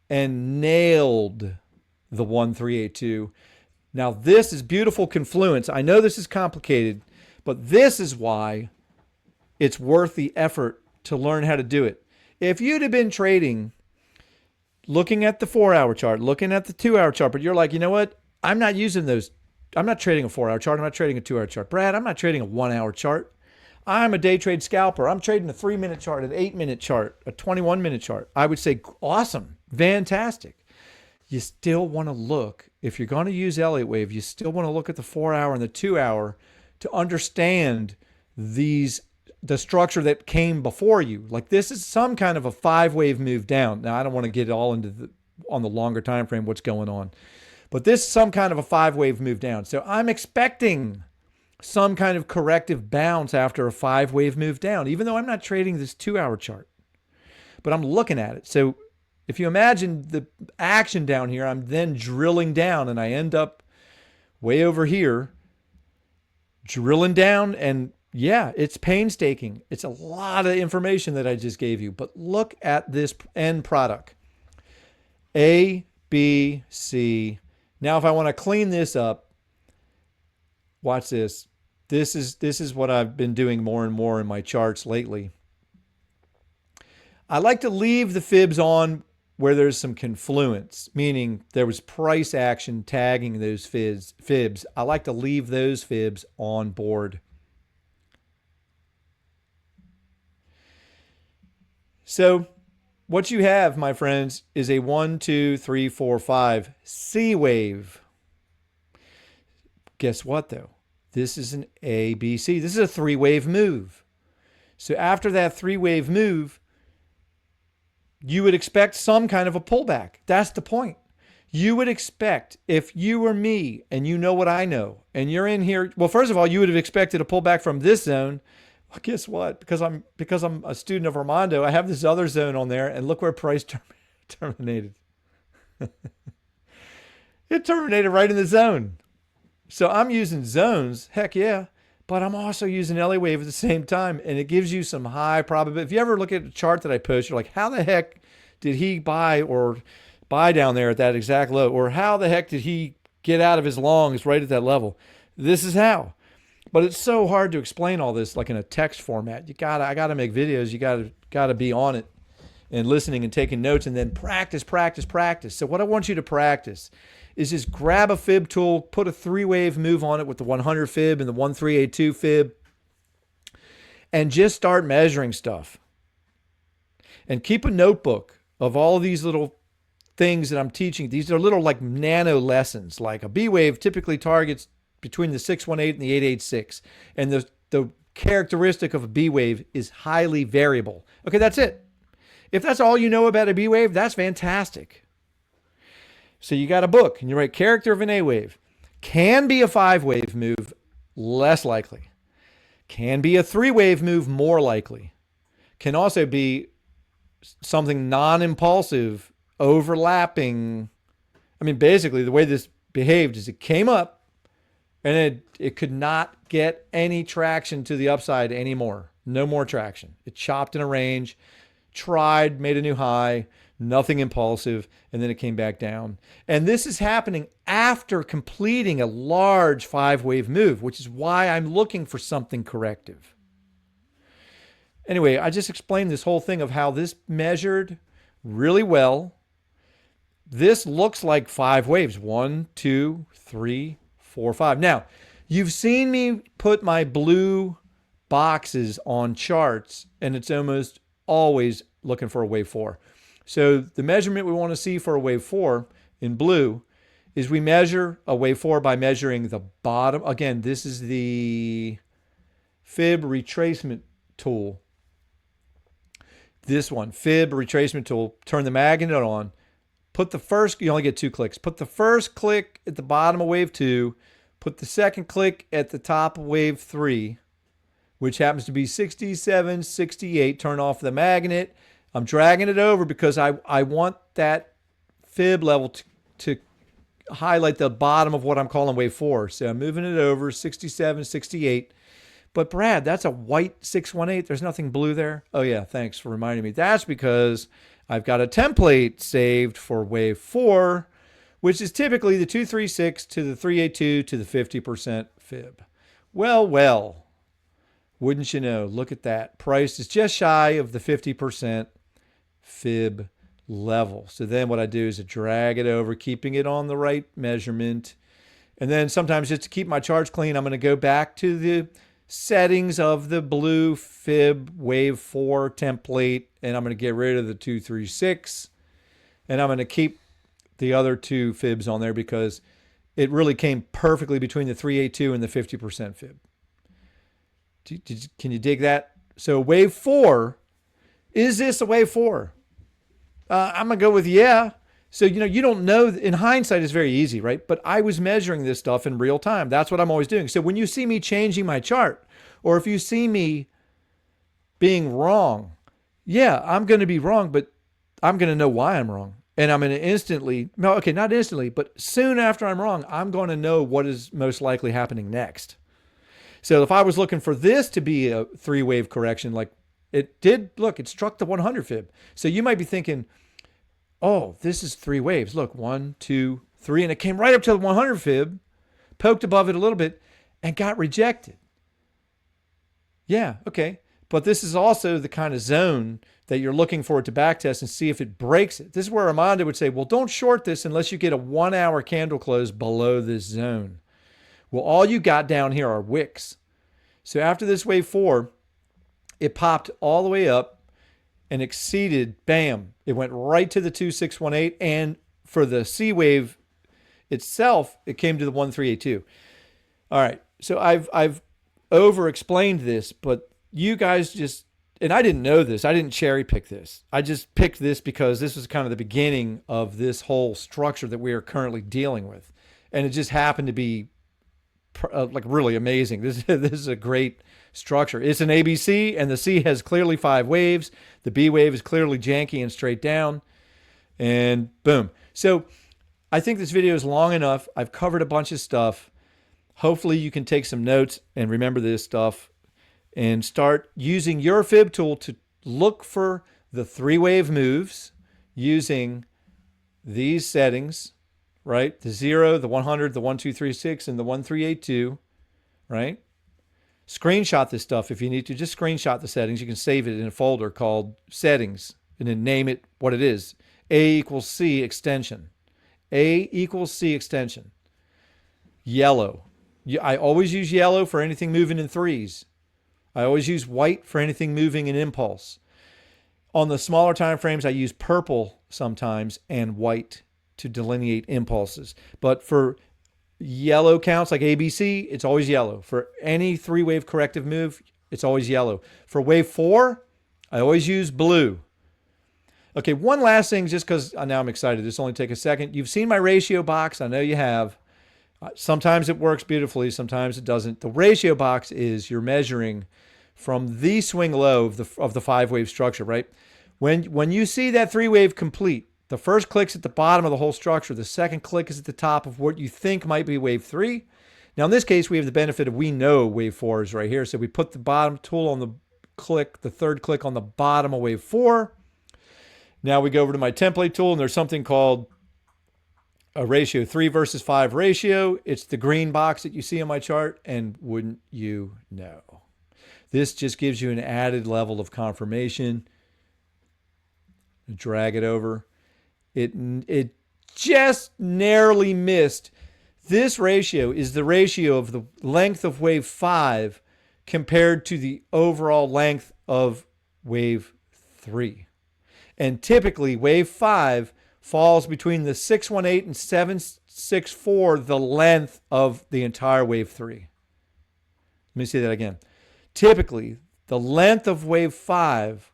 and nailed the 1382. Now, this is beautiful confluence. I know this is complicated, but this is why it's worth the effort to learn how to do it. If you'd have been trading, looking at the 4-hour chart, looking at the 2-hour chart, but you're like, you know what? I'm not using those. I'm not trading a 4-hour chart. I'm not trading a 2-hour chart. Brad, I'm not trading a 1-hour chart. I'm a day trade scalper. I'm trading a 3-minute chart, an 8-minute chart, a 21-minute chart. I would say, awesome, fantastic. you still want to look, if you're going to use Elliott wave, you still want to look at the 4-hour and the 2-hour to understand the structure that came before you. Like this is some kind of a 5-wave move down. Now I don't want to get all into on the longer time frame what's going on, but this is some kind of a 5-wave move down. So I'm expecting some kind of corrective bounce after a 5-wave move down, even though I'm not trading this 2-hour chart, but I'm looking at it. So if you imagine the action down here, I'm then drilling down and I end up way over here, drilling down. And yeah, it's painstaking. It's a lot of information that I just gave you, but look at this end product. A, B, C. Now, if I want to clean this up, watch this. This is what I've been doing more and more in my charts lately. I like to leave the fibs on where there's some confluence, meaning there was price action tagging those fibs. I like to leave those fibs on board. So what you have, my friends, is a 1, 2, 3, 4, 5 C wave. Guess what, though? This is an A, B, C. This is a 3-wave move. So after that 3-wave move, you would expect some kind of a pullback. That's the point. You would expect, if you were me and you know what I know, and you're in here, well, first of all, you would have expected a pullback from this zone. Well, guess what? Because I'm a student of Armando, I have this other zone on there, and look where price terminated. It terminated right in the zone. So I'm using zones, heck yeah, but I'm also using Elliott wave at the same time, and it gives you some high probability. If you ever look at a chart that I post, you're like, how the heck did he buy down there at that exact low? Or how the heck did he get out of his longs right at that level? This is how. But it's so hard to explain all this like in a text format. I gotta make videos. You gotta be on it and listening and taking notes, and then practice. So what I want you to practice is just grab a fib tool, put a 3-wave move on it with the 100 fib and the 1382 fib, and just start measuring stuff. And keep a notebook of all these little things that I'm teaching. These are little like nano lessons. Like a B wave typically targets between the 618 and the 886. And the characteristic of a B wave is highly variable. Okay, that's it. If that's all you know about a B wave, that's fantastic. So you got a book and you write character of an A wave. Can be a 5-wave move, less likely. Can be a 3-wave move, more likely. Can also be something non-impulsive, overlapping. I mean, basically the way this behaved is it came up and it could not get any traction to the upside anymore. No more traction. It chopped in a range, tried, made a new high, nothing impulsive, and then it came back down. And this is happening after completing a large 5-wave move, which is why I'm looking for something corrective. Anyway, I just explained this whole thing of how this measured really well. This looks like 5 waves. 1, 2, 3, 4, 5. Now, you've seen me put my blue boxes on charts, and it's almost always looking for a wave 4. So the measurement we want to see for a wave 4 in blue is we measure a wave 4 by measuring the bottom. Again, this is the fib retracement tool. This one, fib retracement tool. Turn the magnet on. Put the first, you only get 2 clicks. Put the first click at the bottom of wave 2. Put the second click at the top of wave 3, which happens to be 67, 68. Turn off the magnet. I'm dragging it over because I want that fib level to highlight the bottom of what I'm calling wave 4. So I'm moving it over 67, 68. But Brad, that's a white 618. There's nothing blue there. Oh yeah, thanks for reminding me. That's because I've got a template saved for wave 4, which is typically the 236 to the 382 to the 50% fib. Well, wouldn't you know? Look at that. Price is just shy of the 50% fib level. So then what I do is I drag it over, keeping it on the right measurement. And then sometimes just to keep my charts clean, I'm going to go back to the settings of the blue fib wave 4 template, and I'm going to get rid of the 236, and I'm going to keep the other two fibs on there because it really came perfectly between the 382 and the 50% fib. Can you dig that? So wave 4, is this a wave 4? I'm going to go with yeah. So, you don't know. In hindsight, it's very easy, right? But I was measuring this stuff in real time. That's what I'm always doing. So when you see me changing my chart, or if you see me being wrong, yeah, I'm going to be wrong, but I'm going to know why I'm wrong. And I'm going to instantly, no, okay, not instantly, but soon after I'm wrong, I'm going to know what is most likely happening next. So if I was looking for this to be a 3-wave correction, like it did, look, it struck the 100 fib. So you might be thinking, oh, this is 3 waves. Look, 1, 2, 3, and it came right up to the 100 fib, poked above it a little bit, and got rejected. Yeah, okay. But this is also the kind of zone that you're looking for it to backtest and see if it breaks it. This is where Armando would say, well, don't short this unless you get a 1-hour candle close below this zone. Well, all you got down here are wicks. So after this wave 4, it popped all the way up and exceeded, bam, it went right to the 2618. And for the C wave itself, it came to the 1382. All right, so I've over-explained this, but you guys just, and I didn't know this. I didn't cherry pick this. I just picked this because this was kind of the beginning of this whole structure that we are currently dealing with. And it just happened to be like really amazing. This is a great structure. It's an ABC, and the C has clearly 5 waves. The B wave is clearly janky and straight down. And boom. So I think this video is long enough. I've covered a bunch of stuff. Hopefully you can take some notes and remember this stuff and start using your fib tool to look for the 3-wave moves using these settings, right? The 0, the 100, the 1236, and the 1382, right? Screenshot this stuff if you need to. Just screenshot the settings. You can save it in a folder called settings and then name it what it is. A equals C extension. A equals C extension. Yellow. I always use yellow for anything moving in 3s. I always use white for anything moving in impulse. On the smaller time frames, I use purple sometimes and white to delineate impulses. But for yellow counts like ABC, it's always yellow. For any 3-wave corrective move, it's always yellow. For wave 4, I always use blue. Okay, one last thing, just because now I'm excited. This will only take a second. You've seen my ratio box. I know you have. Sometimes it works beautifully. Sometimes it doesn't. The ratio box is you're measuring from the swing low of the 5-wave structure, right? When you see that 3-wave complete, the first click's at the bottom of the whole structure. The second click is at the top of what you think might be wave 3. Now, in this case, we have the benefit of we know wave 4 is right here. So we put the bottom tool on the click, the third click on the bottom of wave 4. Now we go over to my template tool, and there's something called a ratio 3 versus 5 ratio. It's the green box that you see on my chart, and wouldn't you know? This just gives you an added level of confirmation. Drag it over. It just narrowly missed. This ratio is the ratio of the length of wave 5 compared to the overall length of wave 3. And typically wave 5 falls between the 618 and 764, the length of the entire wave 3. Let me say that again. Typically, the length of wave 5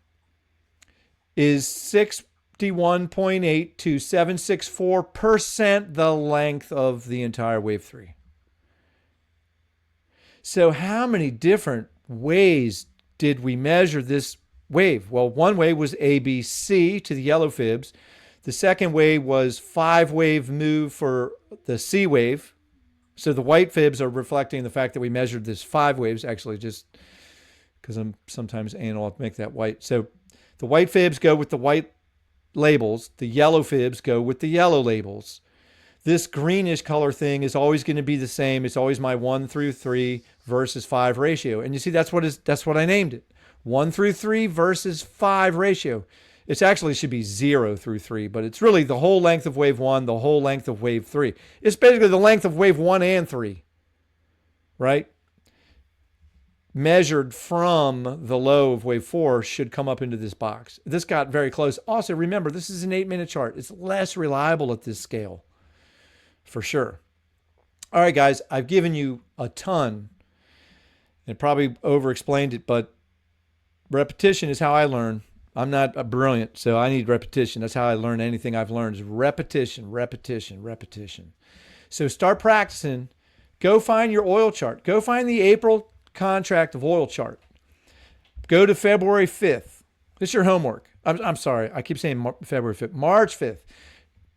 is 61.8 to 764% the length of the entire wave 3. So how many different ways did we measure this wave? Well, one way was ABC to the yellow fibs. The second way was 5-wave move for the C wave. So the white fibs are reflecting the fact that we measured this 5 waves, actually, just because I'm sometimes anal, I'll make that white. So the white fibs go with the white labels. The yellow fibs go with the yellow labels. This greenish color thing is always going to be the same. It's always my 1 through 3 versus 5 ratio. And you see, that's what I named it. 1 through 3 versus 5 ratio. It actually should be 0 through 3, but it's really the whole length of wave 1, the whole length of wave 3. It's basically the length of wave 1 and 3, right? measured from the low of wave 4 should come up into this box. This got very close. Also, remember, this is an 8-minute chart. It's less reliable at this scale, for sure. All right, guys, I've given you a ton and probably over-explained it, but repetition is how I learn. I'm not brilliant, so I need repetition. That's how I learn anything I've learned is repetition, repetition, repetition. So start practicing. Go find your oil chart. Go find the April contract of oil chart. Go to February 5th. This is your homework. I'm sorry. I keep saying February 5th. March 5th.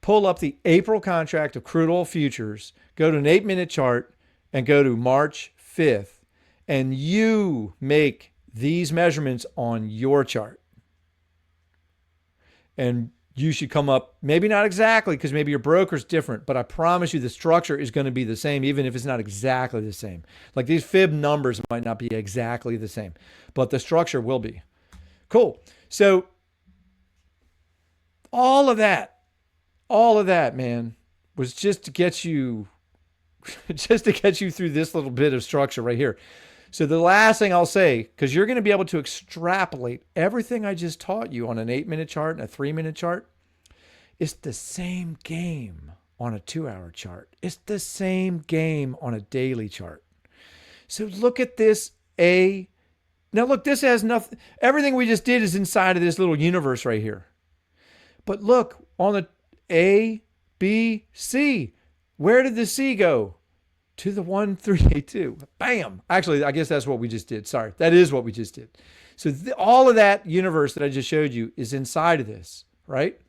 Pull up the April contract of crude oil futures. Go to an 8-minute chart and go to March 5th. And you make these measurements on your chart. And you should come up, maybe not exactly, because maybe your broker's different, but I promise you the structure is going to be the same, even if it's not exactly the same. Like these fib numbers might not be exactly the same, but the structure will be. Cool. So all of that, man, was just to get you, through this little bit of structure right here. So the last thing I'll say, because you're going to be able to extrapolate everything I just taught you on an 8-minute chart and a 3-minute chart, it's the same game on a 2-hour chart. It's the same game on a daily chart. So look at this A. Now look, this has nothing. Everything we just did is inside of this little universe right here. But look, on the A, B, C, where did the C go? To the 1382. Bam. Actually, I guess that's what we just did. Sorry. That is what we just did. So all of that universe that I just showed you is inside of this, right?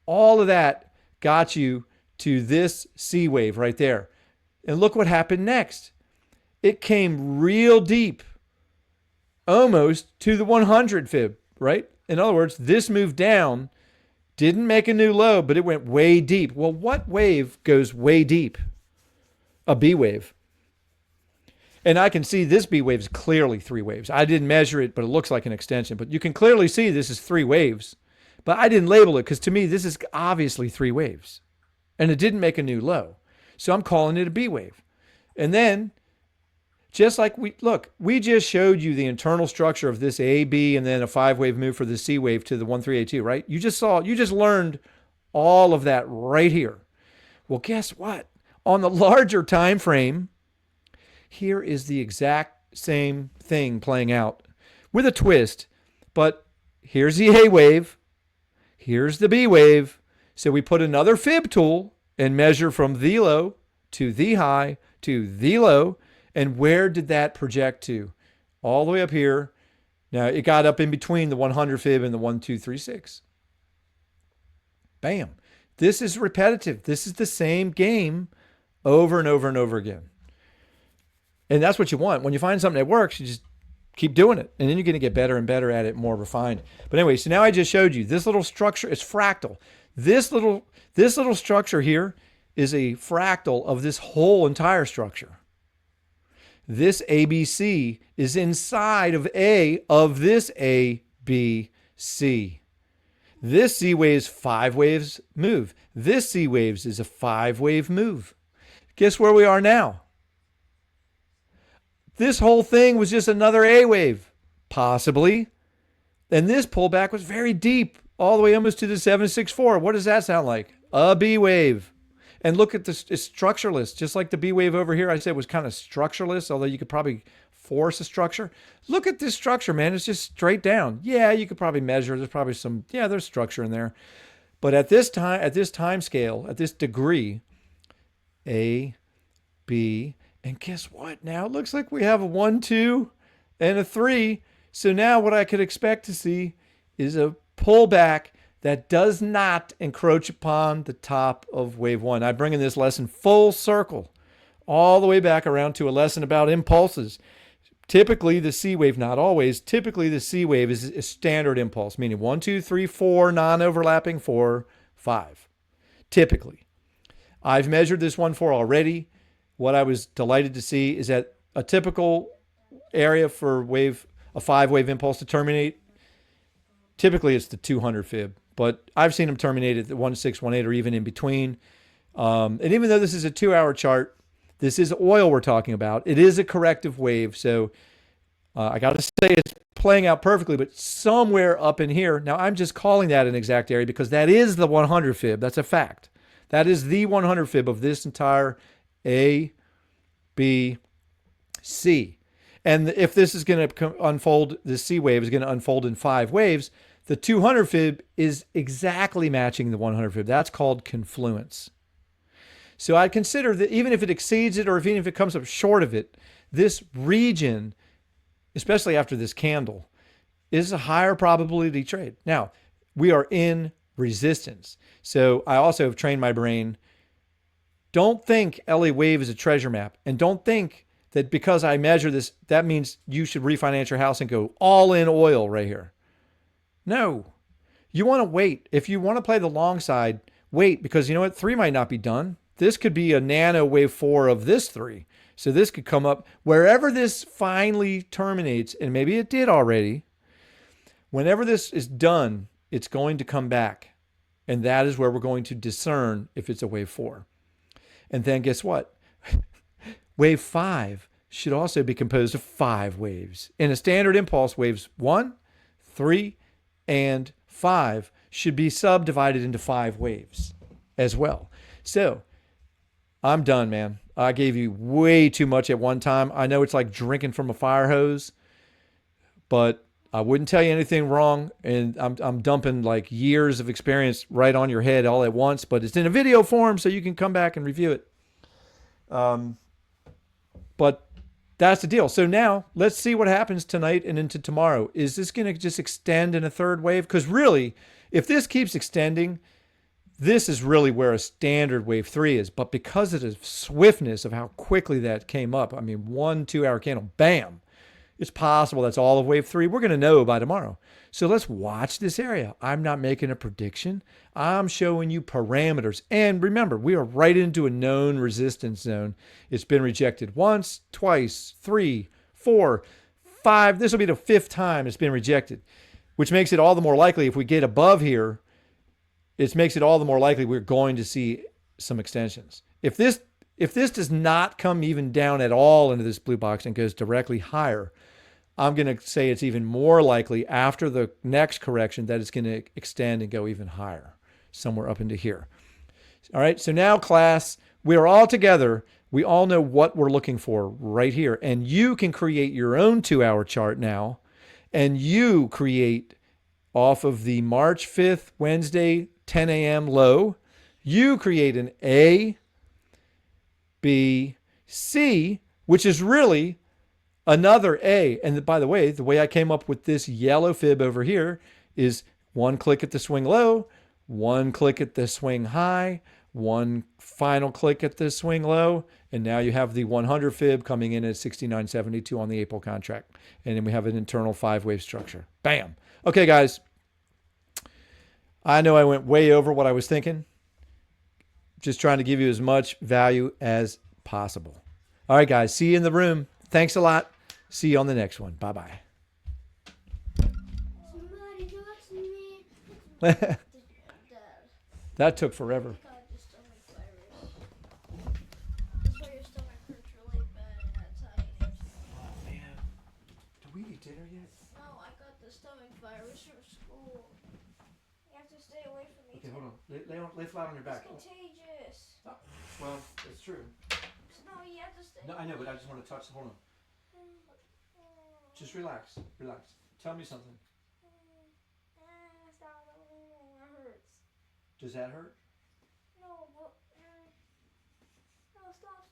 All of that got you to this C wave right there. And look what happened next. It came real deep, almost to the 100 fib, right? In other words, this moved down, didn't make a new low, but it went way deep. Well, what wave goes way deep? A B wave. And I can see this B wave is clearly 3 waves. I didn't measure it, but it looks like an extension. But you can clearly see this is 3 waves. But I didn't label it because to me, this is obviously 3 waves. And it didn't make a new low. So I'm calling it a B wave. And then, just like we just showed you the internal structure of this A, B, and then a 5-wave move for the C wave to the 1382, right? You just learned all of that right here. Well, guess what? On the larger time frame, here is the exact same thing playing out with a twist. But here's the A wave. Here's the B wave. So we put another fib tool and measure from the low to the high to the low. And where did that project to? All the way up here. Now it got up in between the 100 fib and the 1236. Bam. This is repetitive. This is the same game over and over and over again. And that's what you want. When you find something that works, you just keep doing it. And then you're going to get better and better at it, more refined. But anyway, so now I just showed you this little structure is fractal. This little structure here is a fractal of this whole entire structure. This ABC is inside of A of this A, B, C. This C wave's 5 waves move. This C waves is a 5-wave move. Guess where we are now? This whole thing was just another A wave, possibly. And this pullback was very deep, all the way almost to the 764. What does that sound like? A B wave. And look at this, it's structureless, just like the B wave over here I said was kind of structureless, although you could probably force a structure. Look at this structure, man. It's just straight down. Yeah, you could probably measure. There's probably some, there's structure in there. But at this time scale, at this degree, A, B, and guess what? Now it looks like we have a 1, 2, and a 3. So now what I could expect to see is a pullback that does not encroach upon the top of wave 1. I bring in this lesson full circle, all the way back around to a lesson about impulses. Typically the C wave, not always, typically the C wave is a standard impulse, meaning 1, 2, 3, 4, non-overlapping, 4, 5. Typically. I've measured this 1, 4 already. What I was delighted to see is that a typical area for a 5-wave impulse to terminate, typically it's the 200 fib, but I've seen them terminate at the 1618 or even in between. And even though this is a 2-hour chart, this is oil we're talking about. It is a corrective wave, so I got to say it's playing out perfectly, but somewhere up in here. Now, I'm just calling that an exact area because that is the 100 fib. That's a fact. That is the 100 fib of this entire A, B, C. And if this is going to unfold, the C wave is going to unfold in 5 waves, the 200 fib is exactly matching the 100 fib. That's called confluence. So I'd consider that even if it exceeds it or even if it comes up short of it, this region, especially after this candle, is a higher probability trade. Now, we are in resistance. So I also have trained my brain. Don't think Elliott wave is a treasure map. And don't think that because I measure this, that means you should refinance your house and go all in oil right here. No. You want to wait. If you want to play the long side, wait, because you know what? 3 might not be done. This could be a nano wave 4 of this 3. So this could come up wherever this finally terminates, and maybe it did already. Whenever this is done, it's going to come back. And that is where we're going to discern if it's a wave 4. And then guess what? Wave 5 should also be composed of 5 waves. In a standard impulse, waves 1, 3, and 5 should be subdivided into 5 waves as well. So I'm done, man. I gave you way too much at one time. I know it's like drinking from a fire hose, but I wouldn't tell you anything wrong. And I'm dumping like years of experience right on your head all at once, but it's in a video form so you can come back and review it. But that's the deal. So now let's see what happens tonight and into tomorrow. Is this going to just extend in a third wave? Because really, if this keeps extending, this is really where a standard wave 3 is. But because of the swiftness of how quickly that came up, I mean, 1-2 hour candle, bam, it's possible that's all of wave 3. We're going to know by tomorrow. So let's watch this area. I'm not making a prediction. I'm showing you parameters. And remember, we are right into a known resistance zone. It's been rejected once, twice, 3, 4, 5. This will be the 5th time it's been rejected, which makes it all the more likely if we get above here, it makes it all the more likely we're going to see some extensions. If this does not come even down at all into this blue box and goes directly higher, I'm going to say it's even more likely after the next correction that it's going to extend and go even higher, somewhere up into here. All right, so now class, we are all together. We all know what we're looking for right here. And you can create your own 2-hour chart now. And you create off of the March 5th, Wednesday, 10 a.m. low. You create an A, B, C, which is really another A. And by the way I came up with this yellow fib over here is 1 click at the swing low, 1 click at the swing high, 1 final click at the swing low, and now you have the 100 fib coming in at 69.72 on the April contract. And then we have an internal 5-wave structure. Bam. Okay, guys. I know I went way over what I was thinking. Just trying to give you as much value as possible. All right, guys. See you in the room. Thanks a lot. See you on the next one. Bye-bye. That took forever. Oh, man. Do we eat dinner yet? No, I got the stomach virus from school. You have to stay away from me. Okay, hold on. Lay flat on your back. It's contagious. Oh, well, it's true. No, you have to stay. No, I know, but I just want to touch. Hold on. Just relax. Relax. Tell me something. Stop. It hurts. Does that hurt? No, but no, stop.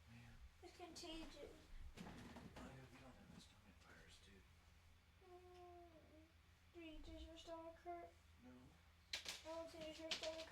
Man, It's contagious. I hope you don't have the stomach virus, dude. Does your stomach hurt? No. Oh, does your stomach